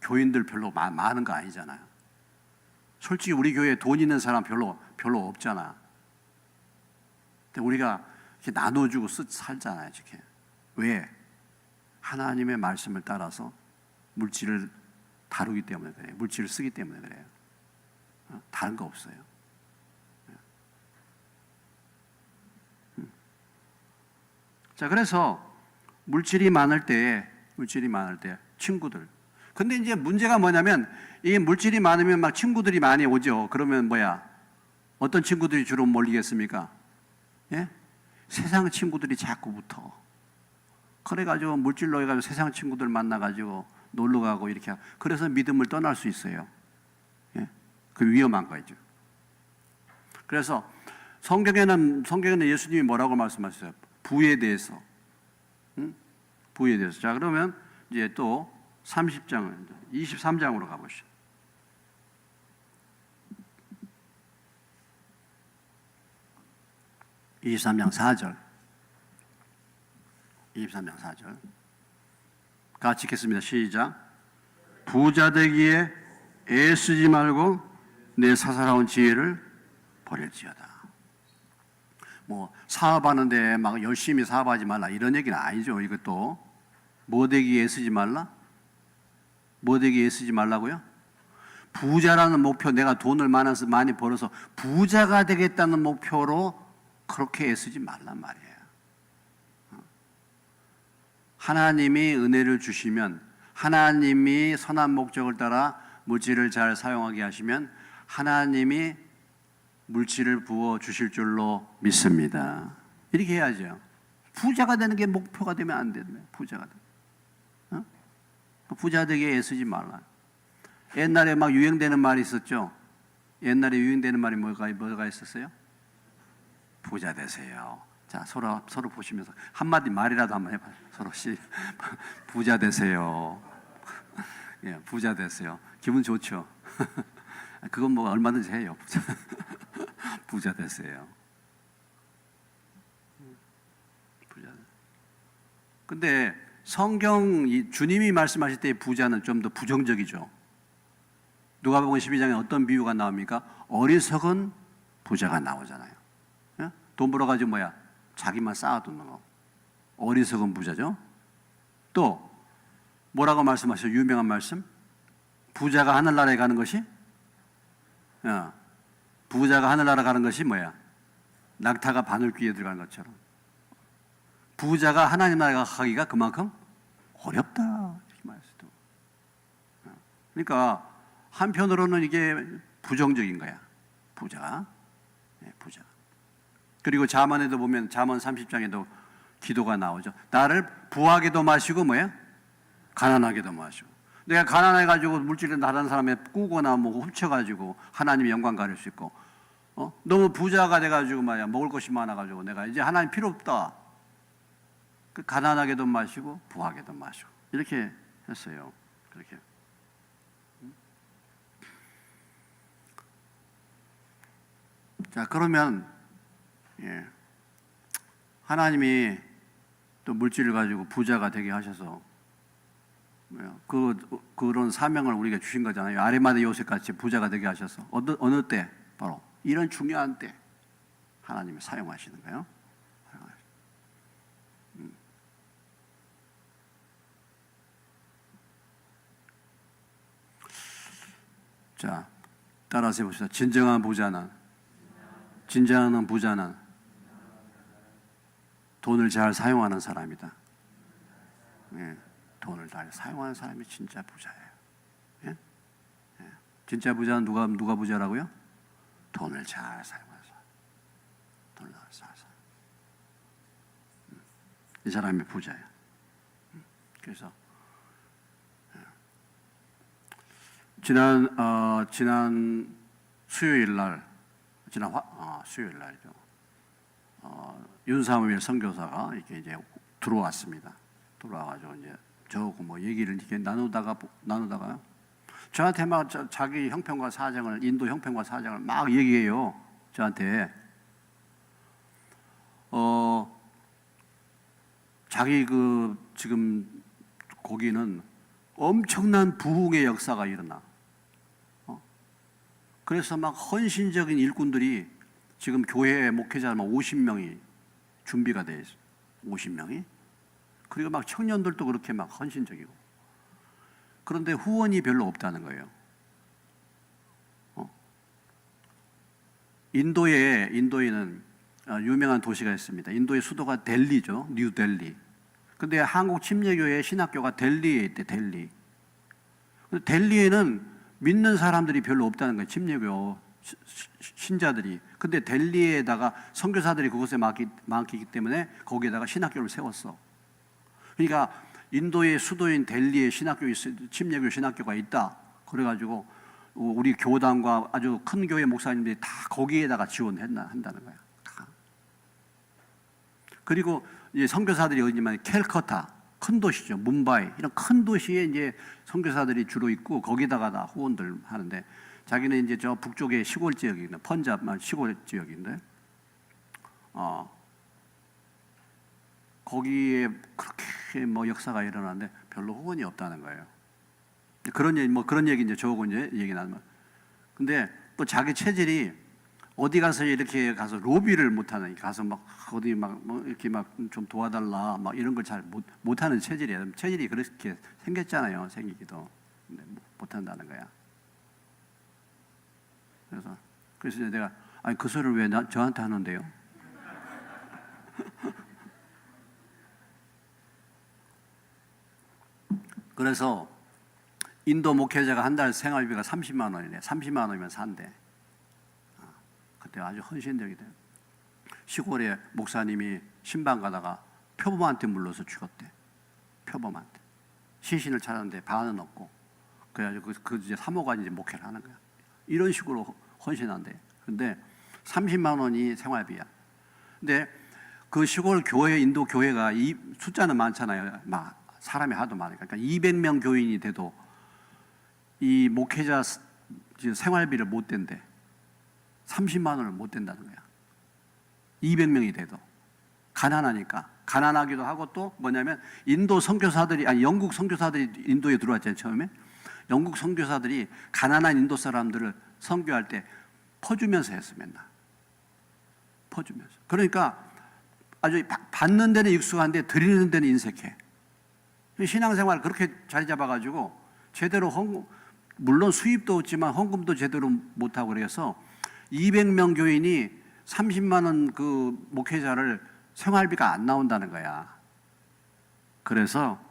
교인들 별로 많은 거 아니잖아요. 솔직히 우리 교회에 돈 있는 사람 별로 없잖아. 근데 우리가 이렇게 나눠주고 살잖아요, 이렇게. 왜? 하나님의 말씀을 따라서 물질을 다루기 때문에 그래요. 물질을 쓰기 때문에 그래요. 다른 거 없어요. 자, 그래서 물질이 많을 때 친구들. 근데 이제 문제가 뭐냐면 이 물질이 많으면 막 친구들이 많이 오죠. 그러면 어떤 친구들이 주로 몰리겠습니까? 예? 세상 친구들이 자꾸 붙어. 그래가지고 물질로 해가지고 세상 친구들 만나가지고 놀러 가고 이렇게. 그래서 믿음을 떠날 수 있어요. 예? 그 위험한 거죠. 그래서 성경에는 예수님이 뭐라고 말씀하셨어요? 부에 대해서. 부에 대해서. 자, 그러면 이제 또 23장으로 가보시죠. 23장 4절. 23장 4절. 같이 읽겠습니다. 시작. 부자 되기에 애쓰지 말고 내 사사로운 지혜를 버릴지어다. 뭐 사업하는데 막 열심히 사업하지 말라 이런 얘기는 아니죠. 이것도 뭐 되기에 애쓰지 말라? 뭐 되기에 애쓰지 말라고요? 부자라는 목표, 내가 돈을 많이 벌어서 부자가 되겠다는 목표로 그렇게 애쓰지 말란 말이에요. 하나님이 은혜를 주시면, 하나님이 선한 목적을 따라 물질을 잘 사용하게 하시면 하나님이 물질을 부어 주실 줄로 믿습니다. 이렇게 해야죠. 부자가 되는 게 목표가 되면 안 되네. 부자가 돼. 부자 되게 애쓰지 말라. 옛날에 막 유행되는 말이 있었죠. 옛날에 유행되는 말이 뭐가 있었어요? 부자 되세요. 자, 서로 보시면서 한마디 말이라도 한번 해봐요. 서로 부자 되세요. 예, 부자 되세요. 기분 좋죠? 그건 뭐 얼마든지 해요. 부자 되세요. 부자. 근데 주님이 말씀하실 때 부자는 좀 더 부정적이죠. 누가복음 12장에 어떤 비유가 나옵니까? 어리석은 부자가 나오잖아요. 예? 돈 벌어가지고 자기만 쌓아두는 거. 어리석은 부자죠. 또 뭐라고 말씀하셔요? 유명한 말씀. 부자가 하늘나라에 가는 것이 부자가 하늘나라 가는 것이 낙타가 바늘귀에 들어가는 것처럼 부자가 하나님 나라 가기가 그만큼 어렵다 이렇게 말했어요. 그러니까 한편으로는 이게 부정적인 거야. 부자. 그리고 잠언에도 보면 잠언 30장에도 기도가 나오죠. 나를 부하게도 마시고 가난하게도 마시고. 내가 가난해가지고 물질을 다른 사람에 꾸거나 훔쳐가지고 하나님의 영광 가릴 수 있고, 너무 부자가 돼가지고 먹을 것이 많아가지고 내가 이제 하나님 필요 없다. 그 가난하게도 마시고 부하게도 마시고 이렇게 했어요. 그렇게. 자, 그러면 하나님이 또 물질을 가지고 부자가 되게 하셔서 그런 사명을 우리가 주신 거잖아요. 아리마대 요셉 같이 부자가 되게 하셔서 어느 때? 바로 이런 중요한 때 하나님이 사용하시는 거예요. 자, 따라서 해봅시다. 진정한 부자는 돈을 잘 사용하는 사람이다. 예, 돈을 잘 사용하는 사람이 진짜 부자예요. 예? 예. 진짜 부자는 누가 부자라고요? 돈을 잘 사용하는 사람. 돈을 잘 사용. 이 사람이 부자예요. 그래서 지난 수요일 날, 수요일 날이죠. 윤사무엘 선교사가 이렇게 이제 들어왔습니다. 들어와가지고 이제 저하고 뭐 얘기를 이렇게 나누다가 저한테 막 자기 형편과 사정을, 인도 형편과 사정을 막 얘기해요. 저한테. 자기 지금 거기는 엄청난 부흥의 역사가 일어나. 그래서 막 헌신적인 일꾼들이 지금 교회 목회자 50명이 준비가 돼 있어. 50명이. 그리고 막 청년들도 그렇게 막 헌신적이고. 그런데 후원이 별로 없다는 거예요. 인도에는 유명한 도시가 있습니다. 인도의 수도가 델리죠. 뉴델리. 근데 한국 침례교회 신학교가 델리에 있대, 델리. 델리에는 믿는 사람들이 별로 없다는 거예요. 침례교 신자들이. 근데 델리에다가 선교사들이 그곳에 많기 때문에 거기에다가 신학교를 세웠어. 그러니까 인도의 수도인 델리에 침례교 신학교가 있다. 그래가지고 우리 교단과 아주 큰 교회 목사님들이 다 거기에다가 지원한다는 거야. 다. 그리고 이제 선교사들이 어디냐면 캘커타, 큰 도시죠. 뭄바이 이런 큰 도시에 이제 선교사들이 주로 있고 거기다가 다 후원들 하는데 자기는 이제 저 북쪽의 시골 지역인데 펀잡만 시골 지역인데 거기에 그렇게 뭐 역사가 일어나는데 별로 후원이 없다는 거예요. 그런 얘기 이제 저하고 이제 얘기 나누면 근데 또 자기 체질이 어디 가서 이렇게 가서 로비를 못하는 가서 막 어디 막 뭐 이렇게 막 좀 도와달라 막 이런 걸 잘 못하는 체질이에요. 체질이 그렇게 생겼잖아요. 생기기도 근데 못한다는 거야. 그래서 내가 아니 그 소리를 왜 저한테 하는데요? 그래서 인도 목회자가 한 달 생활비가 30만 원이래. 30만 원이면 산대. 그때 아주 헌신적이다. 시골에 목사님이 신방 가다가 표범한테 물러서 죽었대. 표범한테. 시신을 찾았는데 반은 없고. 그래가지고 그 이제 사모가 이제 목회를 하는 거야. 이런 식으로 헌신한대. 근데 30만 원이 생활비야. 근데 그 시골 교회, 인도 교회가 이 숫자는 많잖아요. 막 사람이 하도 많으니까. 그러니까 200명 교인이 돼도 이 목회자 생활비를 못 댄대. 30만 원을 못 댄다는 거야. 200명이 돼도. 가난하니까. 가난하기도 하고 또 뭐냐면 영국 선교사들이 인도에 들어왔잖아요, 처음에. 영국 선교사들이 가난한 인도 사람들을 선교할 때 퍼주면서 했어, 맨날. 퍼주면서. 그러니까 아주 받는 데는 익숙한데 드리는 데는 인색해. 신앙생활 그렇게 자리 잡아가지고 제대로 물론 수입도 없지만 헌금도 제대로 못하고 그래서 200명 교인이 30만 원 그 목회자를 생활비가 안 나온다는 거야. 그래서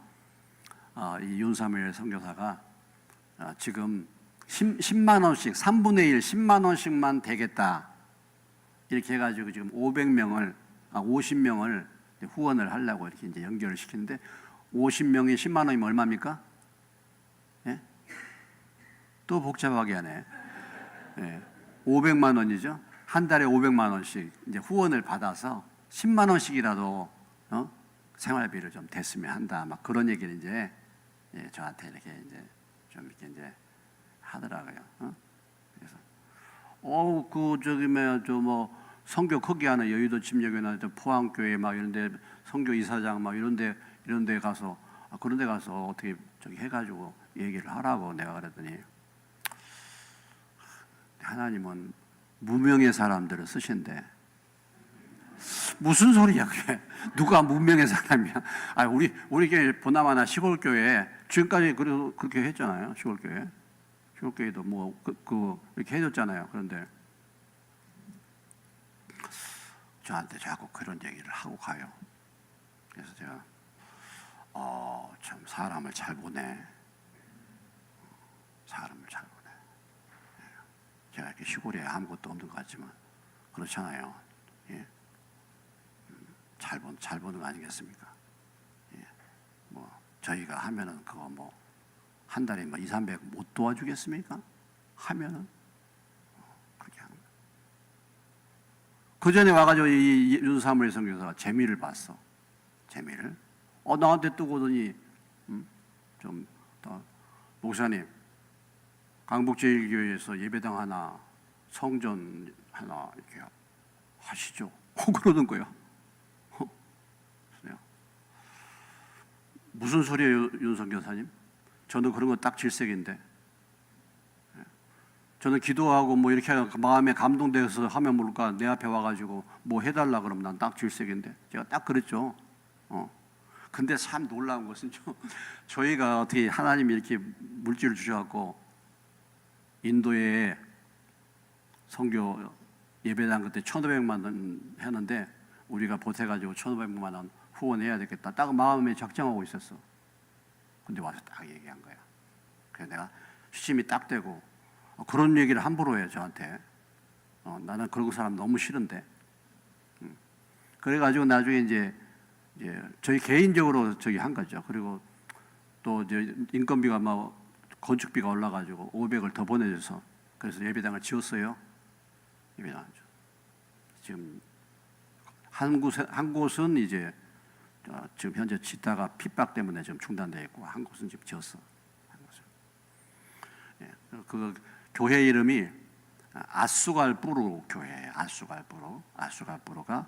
이 윤사무엘 선교사가 지금 10만 원씩 3분의 1 10만 원씩만 되겠다 이렇게 해가지고 지금 50명을 후원을 하려고 이렇게 이제 연결을 시키는데 50명이 10만 원이면 얼마입니까? 예? 또 복잡하게 하네. 예. 500만 원이죠. 한 달에 500만 원씩 이제 후원을 받아서 10만 원씩이라도 생활비를 좀 댔으면 한다. 막 그런 얘기를 이제 저한테 이렇게 이제 좀 이렇게 이제 하더라고요. 그래서 선교 크게 하는 여의도 침례교회나 포항교회 막 이런데 선교 이사장 막 이런데 가서 그런데 가서 어떻게 저기 해가지고 얘기를 하라고 내가 그랬더니 하나님은 무명의 사람들을 쓰신대. 무슨 소리야 그게? 누가 무명의 사람이야? 우리 교회 보나마나 시골교회 지금까지 그렇게 했잖아요. 시골교회 신혼교회도 뭐 이렇게 해줬잖아요. 그런데 저한테 자꾸 그런 얘기를 하고 가요. 그래서 제가 참 사람을 잘 보네. 사람을 잘 보네. 제가 이렇게 시골에 아무것도 없는 것 같지만 그렇잖아요. 예. 잘 보는 거 아니겠습니까? 예. 뭐 저희가 하면은 그거 뭐 한 달에 뭐 2, 300 못 도와주겠습니까? 하면은 그렇게 하는 거예요. 그 전에 와가지고 이 윤사무엘 선교사가 재미를 봤어. 재미를. 나한테 뜨고더니 좀 목사님 강북제일교회에서 예배당 하나 성전 하나 이렇게 하시죠. 그러는 거야. 무슨 소리예요, 윤선 교사님? 저는 그런 거 딱 질색인데. 저는 기도하고 뭐 이렇게 마음에 감동돼서 하면 모를까 내 앞에 와가지고 뭐 해달라 그러면 난 딱 질색인데. 제가 딱 그랬죠. 근데 참 놀라운 것은 저희가 어떻게 하나님이 이렇게 물질을 주셔갖고 인도에 선교 예배당 그때 1,500만 원 했는데 우리가 보태가지고 1,500만 원 후원해야 되겠다. 딱 마음에 작정하고 있었어. 근데 와서 딱 얘기한 거야. 그래서 내가 시침이 딱 되고 그런 얘기를 함부로 해 저한테. 나는 그런 사람 너무 싫은데. 그래가지고 나중에 이제 저희 개인적으로 한 거죠. 그리고 또 이제 인건비가 막 건축비가 올라가지고 500을 더 보내줘서 그래서 예배당을 지었어요. 예배당을 지금 한 곳은 이제 지금 현재 짓다가 핍박 때문에 지금 중단되어 있고 한 곳은 지금 지었어. 한 곳은. 예, 그 교회 이름이 아수갈부루 교회예요. 아수갈부루가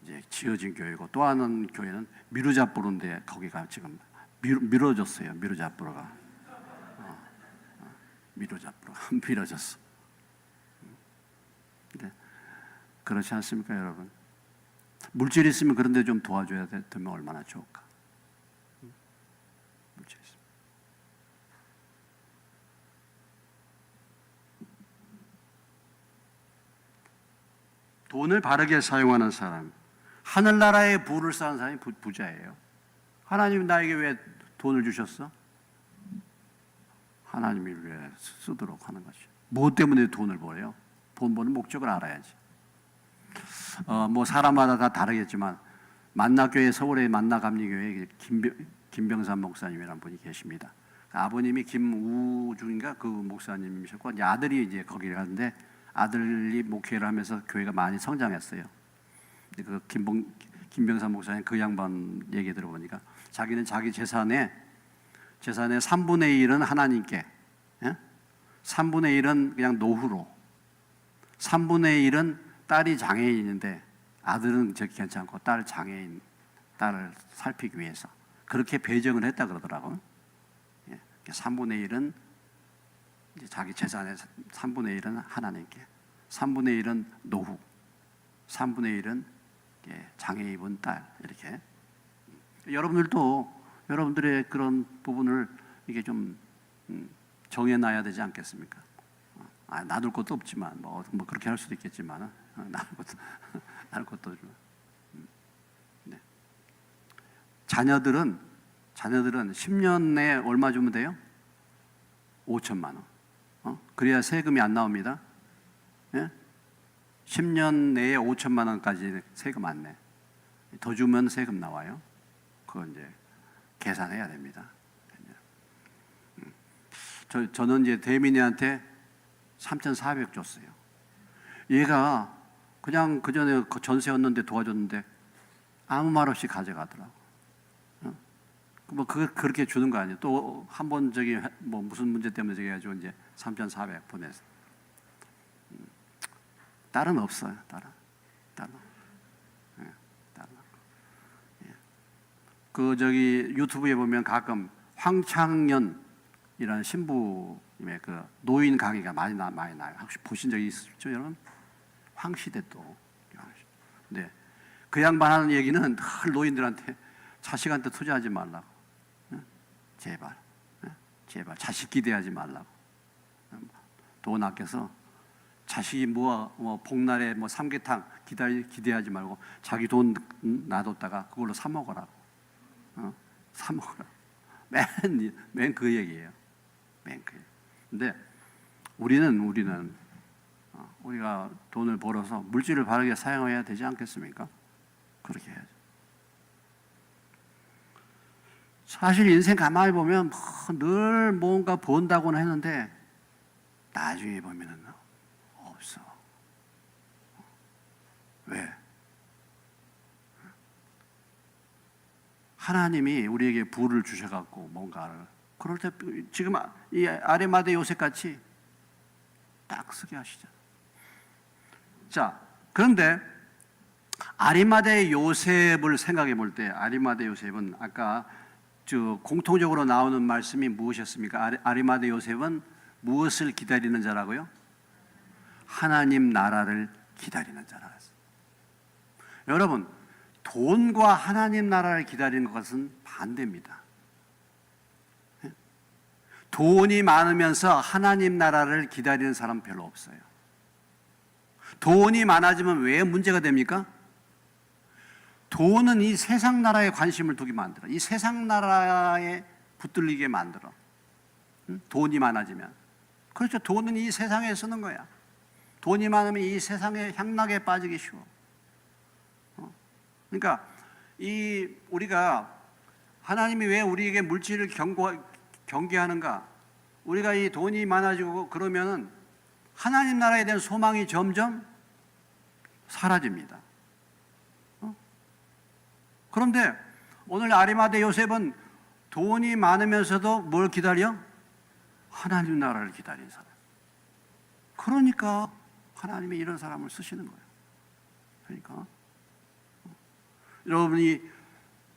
이제 지어진 교회고 또 하나는 교회는 미르자부루인데 거기가 지금 미뤄졌어요. 미르자부루가 미뤄졌어. 근데 그렇지 않습니까, 여러분? 물질 있으면 그런데 좀 도와줘야 되면 얼마나 좋을까? 물질 있으면. 돈을 바르게 사용하는 사람, 하늘나라에 부를 쌓은 사람이 부자예요. 하나님 나에게 왜 돈을 주셨어? 하나님이 왜 쓰도록 하는 것이죠. 뭐 때문에 돈을 벌어요? 돈 버는 목적을 알아야지. 뭐 사람마다 다 다르겠지만 만나교회 서울의 만나감리교회 김병삼 목사님이라는 분이 계십니다. 아버님이 김우중인가 그 목사님이셨고 이제 아들이 이제 거기를 갔는데 아들이 목회를 하면서 교회가 많이 성장했어요. 그 김병삼 목사님 그 양반 얘기 들어보니까 자기는 자기 재산의 3분의 1은 하나님께, 3분의 1은 그냥 노후로, 3분의 1은 딸이 장애인인데 아들은 저기 괜찮고 딸을 살피기 위해서 그렇게 배정을 했다 그러더라고요. 3분의 1은 자기 재산의 3분의 1은 하나님께, 3분의 1은 노후, 3분의 1은 장애 입은 딸 이렇게. 여러분들의 그런 부분을 이게 좀 정해놔야 되지 않겠습니까? 놔둘 것도 없지만 뭐 그렇게 할 수도 있겠지만 놔둘 것도 없지만. 네. 자녀들은 10년 내에 얼마 주면 돼요? 5천만 원. 그래야 세금이 안 나옵니다. 예? 10년 내에 5천만 원까지 세금 안 내. 더 주면 세금 나와요. 그건 이제 계산해야 됩니다. 저는 이제 대민이한테 3,400 줬어요. 얘가 그냥 그 전에 전세였는데 도와줬는데 아무 말 없이 가져가더라고. 뭐 그렇게 주는 거 아니에요. 또 한 번 뭐 무슨 문제 때문에 저기 해가지고 이제 3,400 보내서. 딸은 없어요. 딸은. 그 유튜브에 보면 가끔 황창년이라는 신부님의 그 노인 강의가 많이 나요. 혹시 보신 적이 있으시죠, 여러분? 황시대 또. 네. 그 양반 하는 얘기는 늘 노인들한테 자식한테 투자하지 말라고. 제발 자식 기대하지 말라고. 돈 아껴서 자식이 뭐 복날에 뭐 삼계탕 기대하지 말고 자기 돈 놔뒀다가 그걸로 사 먹어라. 사 먹어라. 맨 그 얘기예요. 맨 그. 근데 우리는 우리가 돈을 벌어서 물질을 바르게 사용해야 되지 않겠습니까? 그렇게 해야죠. 사실 인생 가만히 보면 늘 뭔가 번다고는 했는데 나중에 보면은 없어. 왜? 하나님이 우리에게 부를 주셔갖고 뭔가를 그럴 때 지금 이 아리마대 요셉 같이 딱 쓰게 하시잖아. 자, 그런데 아리마대 요셉을 생각해 볼 때 아리마대 요셉은 아까 공통적으로 나오는 말씀이 무엇이었습니까? 아리마대 요셉은 무엇을 기다리는 자라고요? 하나님 나라를 기다리는 자라. 여러분, 돈과 하나님 나라를 기다리는 것은 반대입니다. 돈이 많으면서 하나님 나라를 기다리는 사람 별로 없어요. 돈이 많아지면 왜 문제가 됩니까? 돈은 이 세상 나라에 관심을 두게 만들어. 이 세상 나라에 붙들리게 만들어. 돈이 많아지면. 그렇죠. 돈은 이 세상에 쓰는 거야. 돈이 많으면 이 세상의 향락에 빠지기 쉬워. 그러니까 우리가 하나님이 왜 우리에게 물질을 경계하는가? 우리가 이 돈이 많아지고 그러면은 하나님 나라에 대한 소망이 점점 사라집니다. 그런데 오늘 아리마대 요셉은 돈이 많으면서도 뭘 기다려? 하나님 나라를 기다린 사람. 그러니까 하나님이 이런 사람을 쓰시는 거예요. 그러니까 여러분이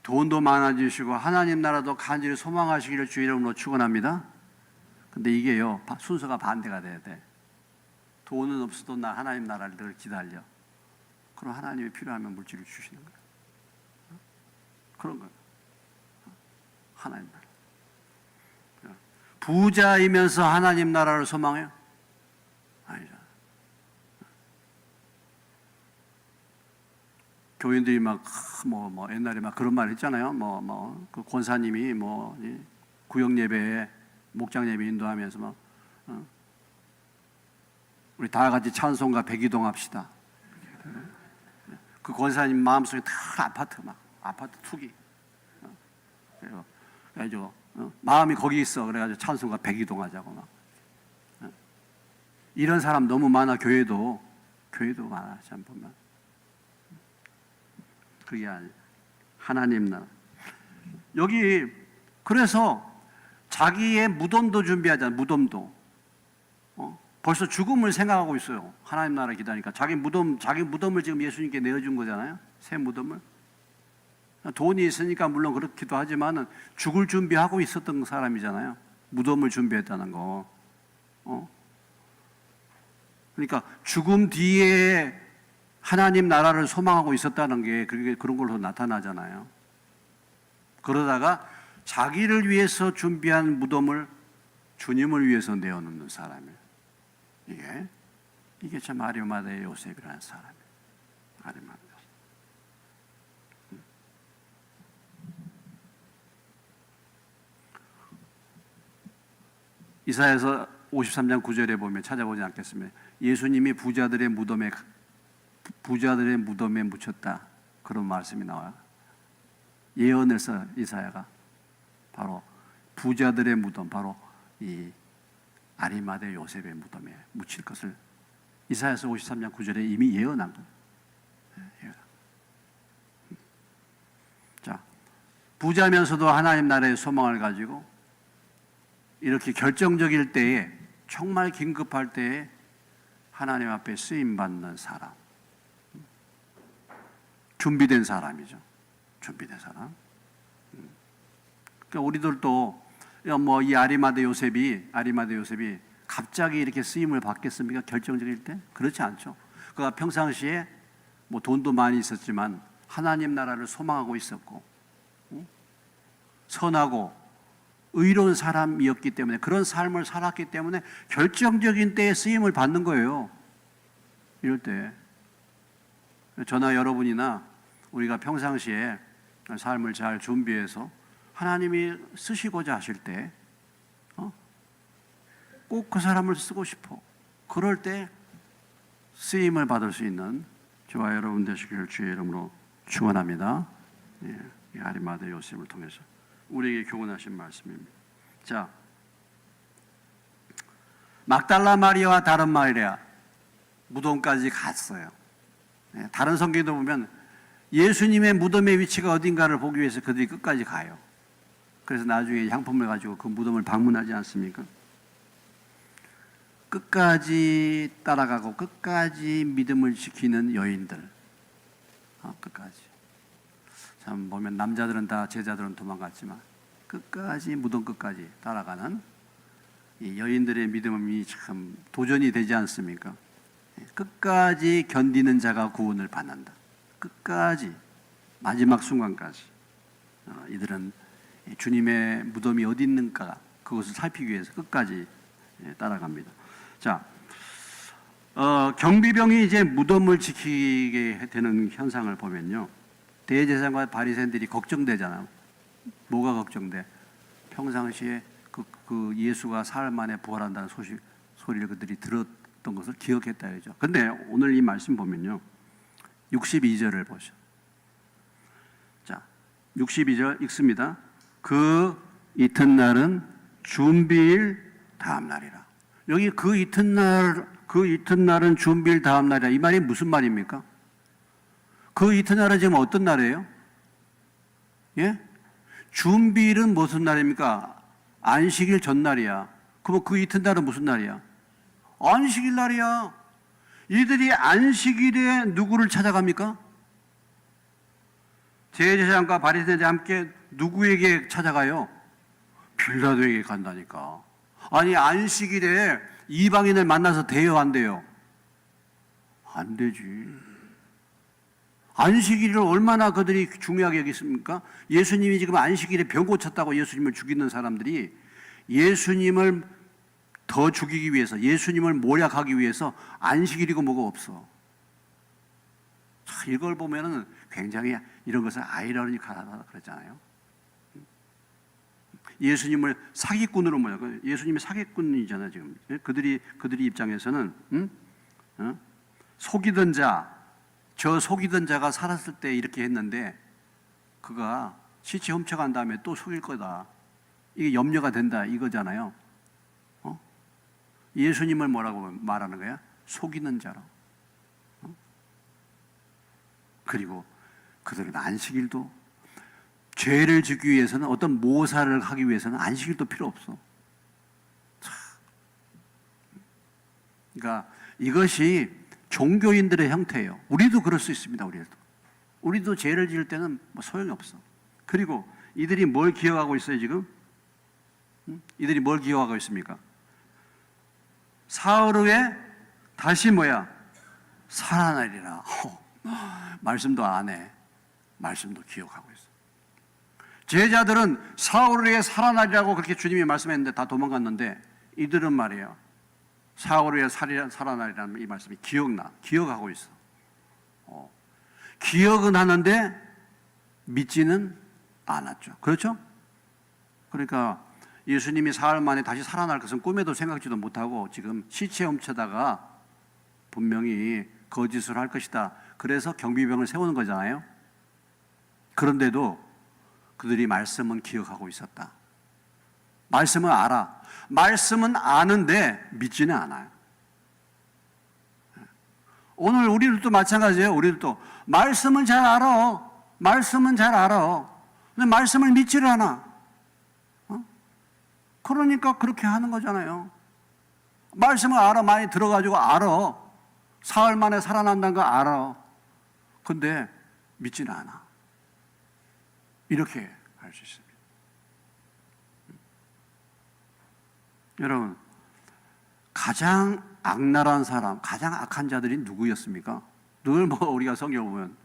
돈도 많아지시고 하나님 나라도 간절히 소망하시기를 주의 이름으로 축원합니다. 근데 이게요 순서가 반대가 돼야 돼. 돈은 없어도 나 하나님 나라를 늘 기다려. 그럼 하나님이 필요하면 물질을 주시는 거예요. 그런 거예요. 하나님 나라. 부자이면서 하나님 나라를 소망해요? 아니죠. 교인들이 옛날에 그런 말 했잖아요. 그 권사님이 구역 예배에 목장 예배 인도하면서 우리 다 같이 찬송가 백이동 합시다. 그 권사님 마음속에 다 아파트 투기. 그래가지고 마음이 거기 있어. 그래가지고 찬송가 백이동 하자고 이런 사람 너무 많아. 교회도 많아. 참 보면 그게 아니에요. 하나님 나라. 여기 그래서 자기의 무덤도 준비하잖아요. 무덤도. 벌써 죽음을 생각하고 있어요. 하나님 나라 기다리니까 자기 무덤을 지금 예수님께 내어준 거잖아요. 새 무덤을. 돈이 있으니까 물론 그렇기도 하지만 죽을 준비하고 있었던 사람이잖아요. 무덤을 준비했다는 거. 그러니까 죽음 뒤에 하나님 나라를 소망하고 있었다는 게 그런 걸로 나타나잖아요. 그러다가 자기를 위해서 준비한 무덤을 주님을 위해서 내어놓는 사람이에요. 이게 참 아리마대 요셉이라는 사람이에요. 아리마대 요셉. 이사야서 53장 9절에 보면 찾아보지 않겠습니다. 예수님이 부자들의 무덤에 묻혔다. 그런 말씀이 나와요. 예언에서 이사야가 바로 부자들의 무덤, 바로 이 아리마대 요셉의 무덤에 묻힐 것을 이사야서 53장 9절에 이미 예언한 거예요. 자, 부자면서도 하나님 나라의 소망을 가지고 이렇게 결정적일 때에, 정말 긴급할 때에 하나님 앞에 쓰임받는 사람, 준비된 사람이죠. 준비된 사람. 그러니까 우리들도 이 아리마대 요셉이 갑자기 이렇게 쓰임을 받겠습니까? 결정적일 때? 그렇지 않죠. 그가 평상시에 돈도 많이 있었지만 하나님 나라를 소망하고 있었고, 선하고 의로운 사람이었기 때문에, 그런 삶을 살았기 때문에 결정적인 때에 쓰임을 받는 거예요. 이럴 때 저나 여러분이나 우리가 평상시에 삶을 잘 준비해서 하나님이 쓰시고자 하실 때 꼭 그 사람을 쓰고 싶어. 그럴 때 쓰임을 받을 수 있는 저와 여러분 되시기를 주의 이름으로 축원합니다. 이 아리마대 요셉을 통해서 우리에게 교훈하신 말씀입니다. 자, 막달라 마리아와 다른 마리아 무덤까지 갔어요. 다른 성경도 보면 예수님의 무덤의 위치가 어딘가를 보기 위해서 그들이 끝까지 가요. 그래서 나중에 향품을 가지고 그 무덤을 방문하지 않습니까? 끝까지 따라가고 끝까지 믿음을 지키는 여인들. 끝까지. 참 보면 남자들은 다, 제자들은 도망갔지만 끝까지, 무덤 끝까지 따라가는 이 여인들의 믿음이 참 도전이 되지 않습니까? 끝까지 견디는 자가 구원을 받는다. 끝까지, 마지막 순간까지 이들은 주님의 무덤이 어디 있는가 그것을 살피기 위해서 끝까지 따라갑니다. 자, 경비병이 이제 무덤을 지키게 되는 현상을 보면요, 대제사장과 바리새인들이 걱정되잖아요. 뭐가 걱정돼? 평상시에 그 예수가 사흘 만에 부활한다는 소리를 그들이 들었던 것을 기억했다 이죠. 근데 오늘 이 말씀 보면요, 62절을 보셔. 자, 62절 읽습니다. 그 이튿날은 준비일 다음 날이라. 여기 그 이튿날은 준비일 다음 날이라. 이 말이 무슨 말입니까? 그 이튿날은 지금 어떤 날이에요? 예? 준비일은 무슨 날입니까? 안식일 전날이야. 그럼 그 이튿날은 무슨 날이야? 안식일 날이야. 이들이 안식일에 누구를 찾아갑니까? 제사장과 바리새인들이 함께 누구에게 찾아가요? 빌라도에게 간다니까. 아니, 안식일에 이방인을 만나서 대여한대요. 안 되지. 안식일을 얼마나 그들이 중요하게 여겼습니까? 예수님이 지금 안식일에 병 고쳤다고 예수님을 죽이는 사람들이 예수님을 더 죽이기 위해서, 예수님을 모략하기 위해서 안식일이고 뭐가 없어. 이걸 보면은 굉장히 이런 것을 아이러니컬하다 그랬잖아요. 예수님을 사기꾼으로 모략. 예수님이 사기꾼이잖아요 지금. 그들이 입장에서는 속이던 자, 저 속이던 자가 살았을 때 이렇게 했는데 그가 시체 훔쳐간 다음에 또 속일 거다. 이게 염려가 된다 이거잖아요. 예수님을 뭐라고 말하는 거야? 속이는 자로. 그리고 그들은 안식일도, 죄를 짓기 위해서는, 어떤 모사를 하기 위해서는 안식일도 필요 없어. 그러니까 이것이 종교인들의 형태예요. 우리도 그럴 수 있습니다. 우리도 죄를 지을 때는 뭐 소용이 없어. 그리고 이들이 뭘 기억하고 있어요 지금? 이들이 뭘 기억하고 있습니까? 사흘 후에 다시 살아나리라. 말씀도 안 해. 말씀도 기억하고 있어. 제자들은 사흘 후에 살아나리라고 그렇게 주님이 말씀했는데 다 도망갔는데 이들은 말이에요, 사흘 후에 살아나리라는 이 말씀이 기억하고 있어. 기억은 하는데 믿지는 않았죠. 그렇죠? 그러니까 예수님이 사흘 만에 다시 살아날 것은 꿈에도 생각지도 못하고 지금 시체 훔쳐다가 분명히 거짓을 할 것이다. 그래서 경비병을 세우는 거잖아요. 그런데도 그들이 말씀은 기억하고 있었다. 말씀은 알아. 말씀은 아는데 믿지는 않아요. 오늘 우리들도 마찬가지예요. 우리들도 말씀은 잘 알아. 말씀은 잘 알아. 근데 말씀을 믿지를 않아. 그러니까 그렇게 하는 거잖아요. 말씀을 알아. 많이 들어가지고 알아. 사흘 만에 살아난다는 거 알아. 근데 믿지는 않아. 이렇게 할 수 있습니다. 여러분, 가장 악랄한 사람, 가장 악한 자들이 누구였습니까? 늘 우리가 성경 보면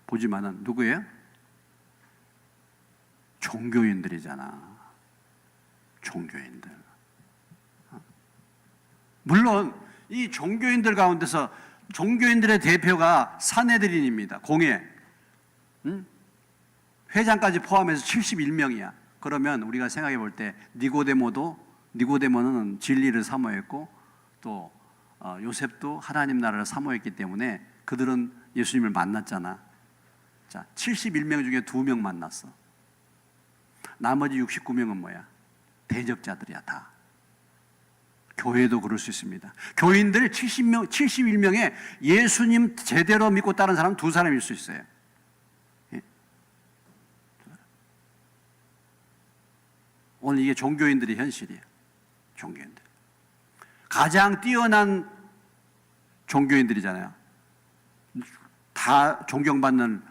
보지만은 누구예요? 종교인들이잖아. 종교인들. 물론 이 종교인들 가운데서 종교인들의 대표가 산헤드린입니다. 공회. 회장까지 포함해서 71명이야. 그러면 우리가 생각해 볼 때 니고데모는 진리를 사모했고 또 요셉도 하나님 나라를 사모했기 때문에 그들은 예수님을 만났잖아. 자, 71명 중에 2명 만났어. 나머지 69명은 뭐야? 대적자들이야, 다. 교회도 그럴 수 있습니다. 교인들 71명에 예수님 제대로 믿고 따른 사람 2사람일 수 있어요. 오늘 이게 종교인들의 현실이에요. 종교인들. 가장 뛰어난 종교인들이잖아요. 다 존경받는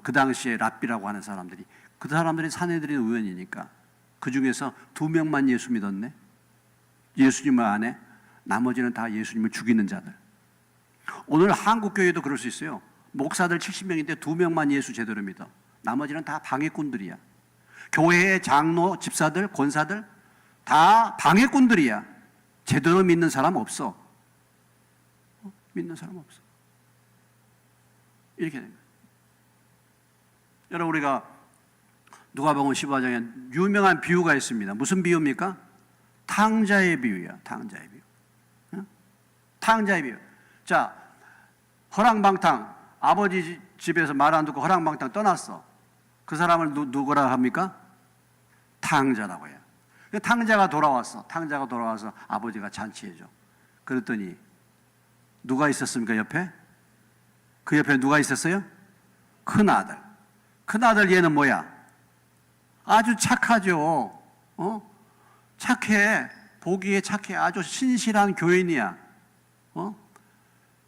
그 당시에 랍비라고 하는 사람들이, 그 사람들이 산헤드린 의원이니까 그 중에서 2명만 예수 믿었네. 예수님을 안 해. 나머지는 다 예수님을 죽이는 자들. 오늘 한국교회도 그럴 수 있어요. 목사들 70명인데 2명만 예수 제대로 믿어. 나머지는 다 방해꾼들이야. 교회의 장로, 집사들, 권사들 다 방해꾼들이야. 제대로 믿는 사람 없어. 믿는 사람 없어. 이렇게 됩니다. 여러분, 우리가 누가복음 15장에 유명한 비유가 있습니다. 무슨 비유입니까? 탕자의 비유야. 탕자의 비유. 탕자의 비유. 자, 허랑방탕, 아버지 집에서 말 안 듣고 허랑방탕 떠났어. 그 사람을 누구라 합니까? 탕자라고 해요. 탕자가 돌아왔어. 탕자가 돌아와서 아버지가 잔치해줘. 그랬더니 누가 있었습니까, 옆에? 그 옆에 누가 있었어요? 큰아들. 큰아들 얘는 뭐야? 아주 착하죠. 착해. 보기에 착해. 아주 신실한 교인이야.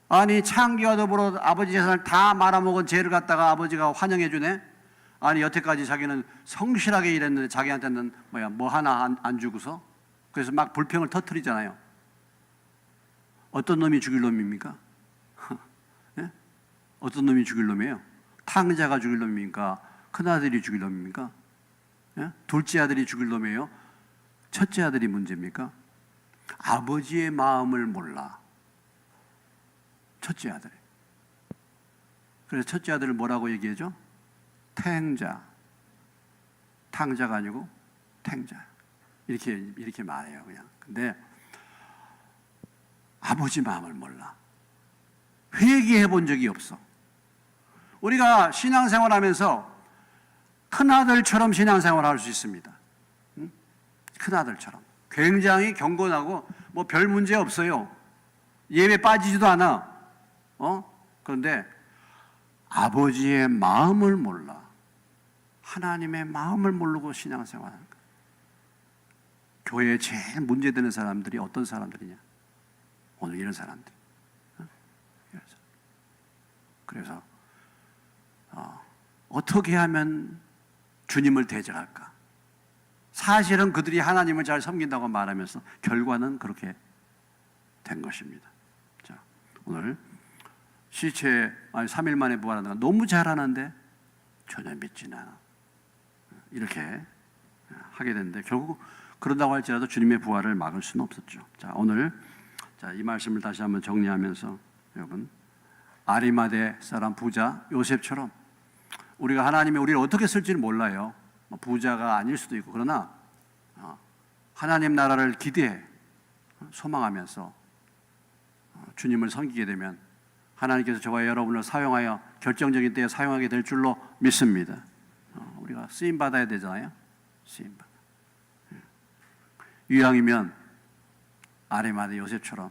아니, 창기와 더불어 아버지 재산을 다 말아먹은 죄를 갖다가 아버지가 환영해 주네. 아니, 여태까지 자기는 성실하게 일했는데 자기한테는 뭐 하나 안 주고서, 그래서 막 불평을 터뜨리잖아요. 어떤 놈이 죽일 놈입니까? 네? 어떤 놈이 죽일 놈이에요? 탕자가 죽일 놈입니까? 큰아들이 죽일 놈입니까? 네? 둘째 아들이 죽일 놈이에요? 첫째 아들이 문제입니까? 아버지의 마음을 몰라. 첫째 아들. 그래서 첫째 아들을 뭐라고 얘기해줘? 탱자. 탕자가 아니고 탱자. 이렇게 말해요, 그냥. 근데 아버지 마음을 몰라. 회개해 본 적이 없어. 우리가 신앙생활 하면서 큰아들처럼 신앙생활 할 수 있습니다. 큰아들처럼. 굉장히 경건하고 뭐 별 문제 없어요. 예배 빠지지도 않아. 그런데 아버지의 마음을 몰라. 하나님의 마음을 모르고 신앙생활하는 거야. 교회에 제일 문제되는 사람들이 어떤 사람들이냐? 오늘 이런 사람들. 그래서 어떻게 하면 주님을 대적할까? 사실은 그들이 하나님을 잘 섬긴다고 말하면서 결과는 그렇게 된 것입니다. 자, 오늘 시체 3일 만에 부활하는 거 너무 잘하는데 전혀 믿지는 않아. 이렇게 하게 됐는데 결국 그런다고 할지라도 주님의 부활을 막을 수는 없었죠. 자, 오늘 이 말씀을 다시 한번 정리하면서 여러분, 아리마대 사람 부자 요셉처럼 우리가 하나님이 우리를 어떻게 쓸지는 몰라요. 부자가 아닐 수도 있고, 그러나 하나님 나라를 기대해 소망하면서 주님을 섬기게 되면 하나님께서 저와 여러분을 사용하여 결정적인 때에 사용하게 될 줄로 믿습니다. 우리가 쓰임 받아야 되잖아요. 쓰임 받아. 이왕이면 아리마대 요셉처럼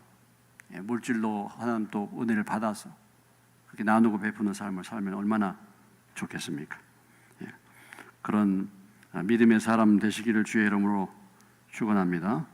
물질로 하나님 또 은혜를 받아서 그렇게 나누고 베푸는 삶을 살면 얼마나 좋겠습니까? 그런 믿음의 사람 되시기를 주의 이름으로 축원합니다.